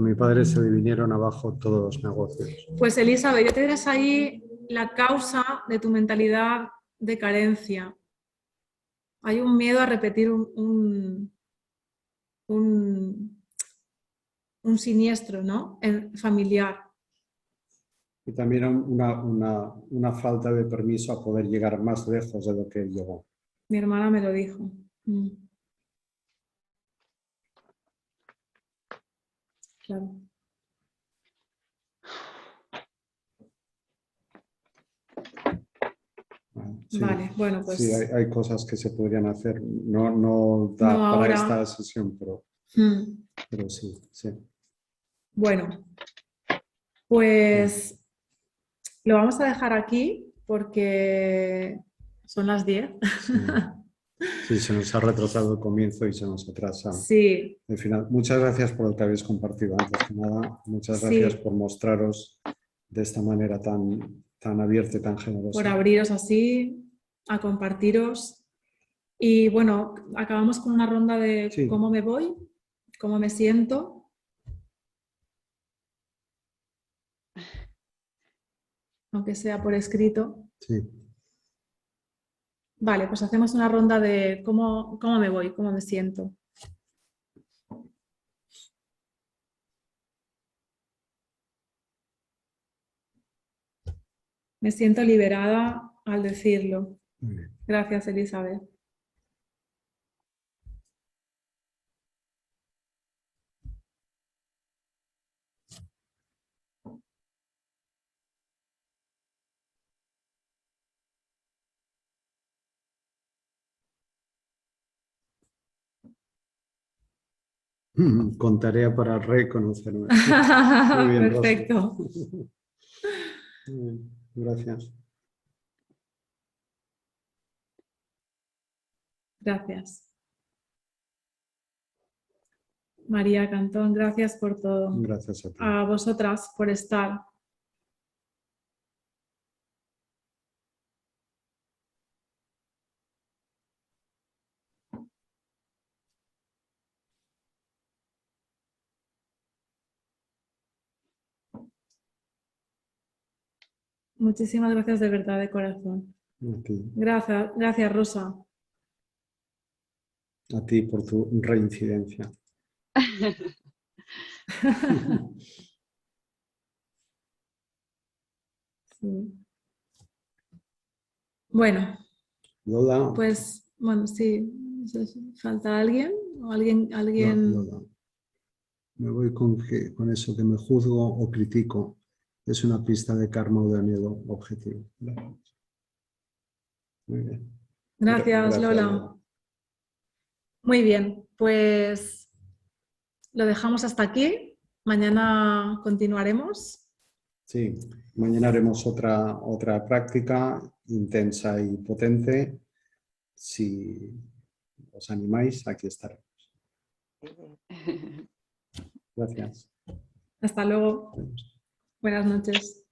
mi padre se le vinieron abajo todos los negocios. Pues Elizabeth, ya tienes ahí la causa de tu mentalidad de carencia. Hay un miedo a repetir un siniestro, ¿no? Familiar. Y también una falta de permiso a poder llegar más lejos de lo que él llegó. Mi hermana me lo dijo. Claro. Sí, vale, bueno, pues... Sí, hay cosas que se podrían hacer. No da para ahora. esta sesión, pero sí. Bueno, pues lo vamos a dejar aquí porque Son las 10. Sí. Sí, se nos ha retrasado el comienzo y se nos atrasa Sí, el final. Muchas gracias por lo que habéis compartido antes que nada. Muchas gracias sí, por mostraros de esta manera tan abierta y tan por generosa. abriros así, a compartiros. Y bueno, acabamos con una ronda de Sí. cómo me voy, cómo me siento. Aunque sea por escrito. Sí. Vale, pues hacemos una ronda de cómo me voy, cómo me siento. Me siento liberada al decirlo. Muy bien. Gracias, Elizabeth. Con tarea para reconocerme. Muy bien, Rosa. Perfecto. Muy bien, gracias. Gracias. María Cantón, gracias por todo. Gracias a ti. A vosotras por estar. Muchísimas gracias de verdad, de corazón. A ti. Gracias, Rosa. A ti por tu reincidencia. Sí. Bueno, Lola. pues, bueno, sí. ¿Falta alguien? ¿O alguien? Lola. Me voy con eso que me juzgo o critico. Es una pista de karma o de anhelo objetivo. Muy bien. Gracias, Gracias, Lola. Lola. Muy bien, pues lo dejamos hasta aquí. Mañana continuaremos. Sí, mañana haremos otra práctica intensa y potente. Si os animáis, aquí estaremos. Gracias. Hasta luego. Adiós. Buenas noches.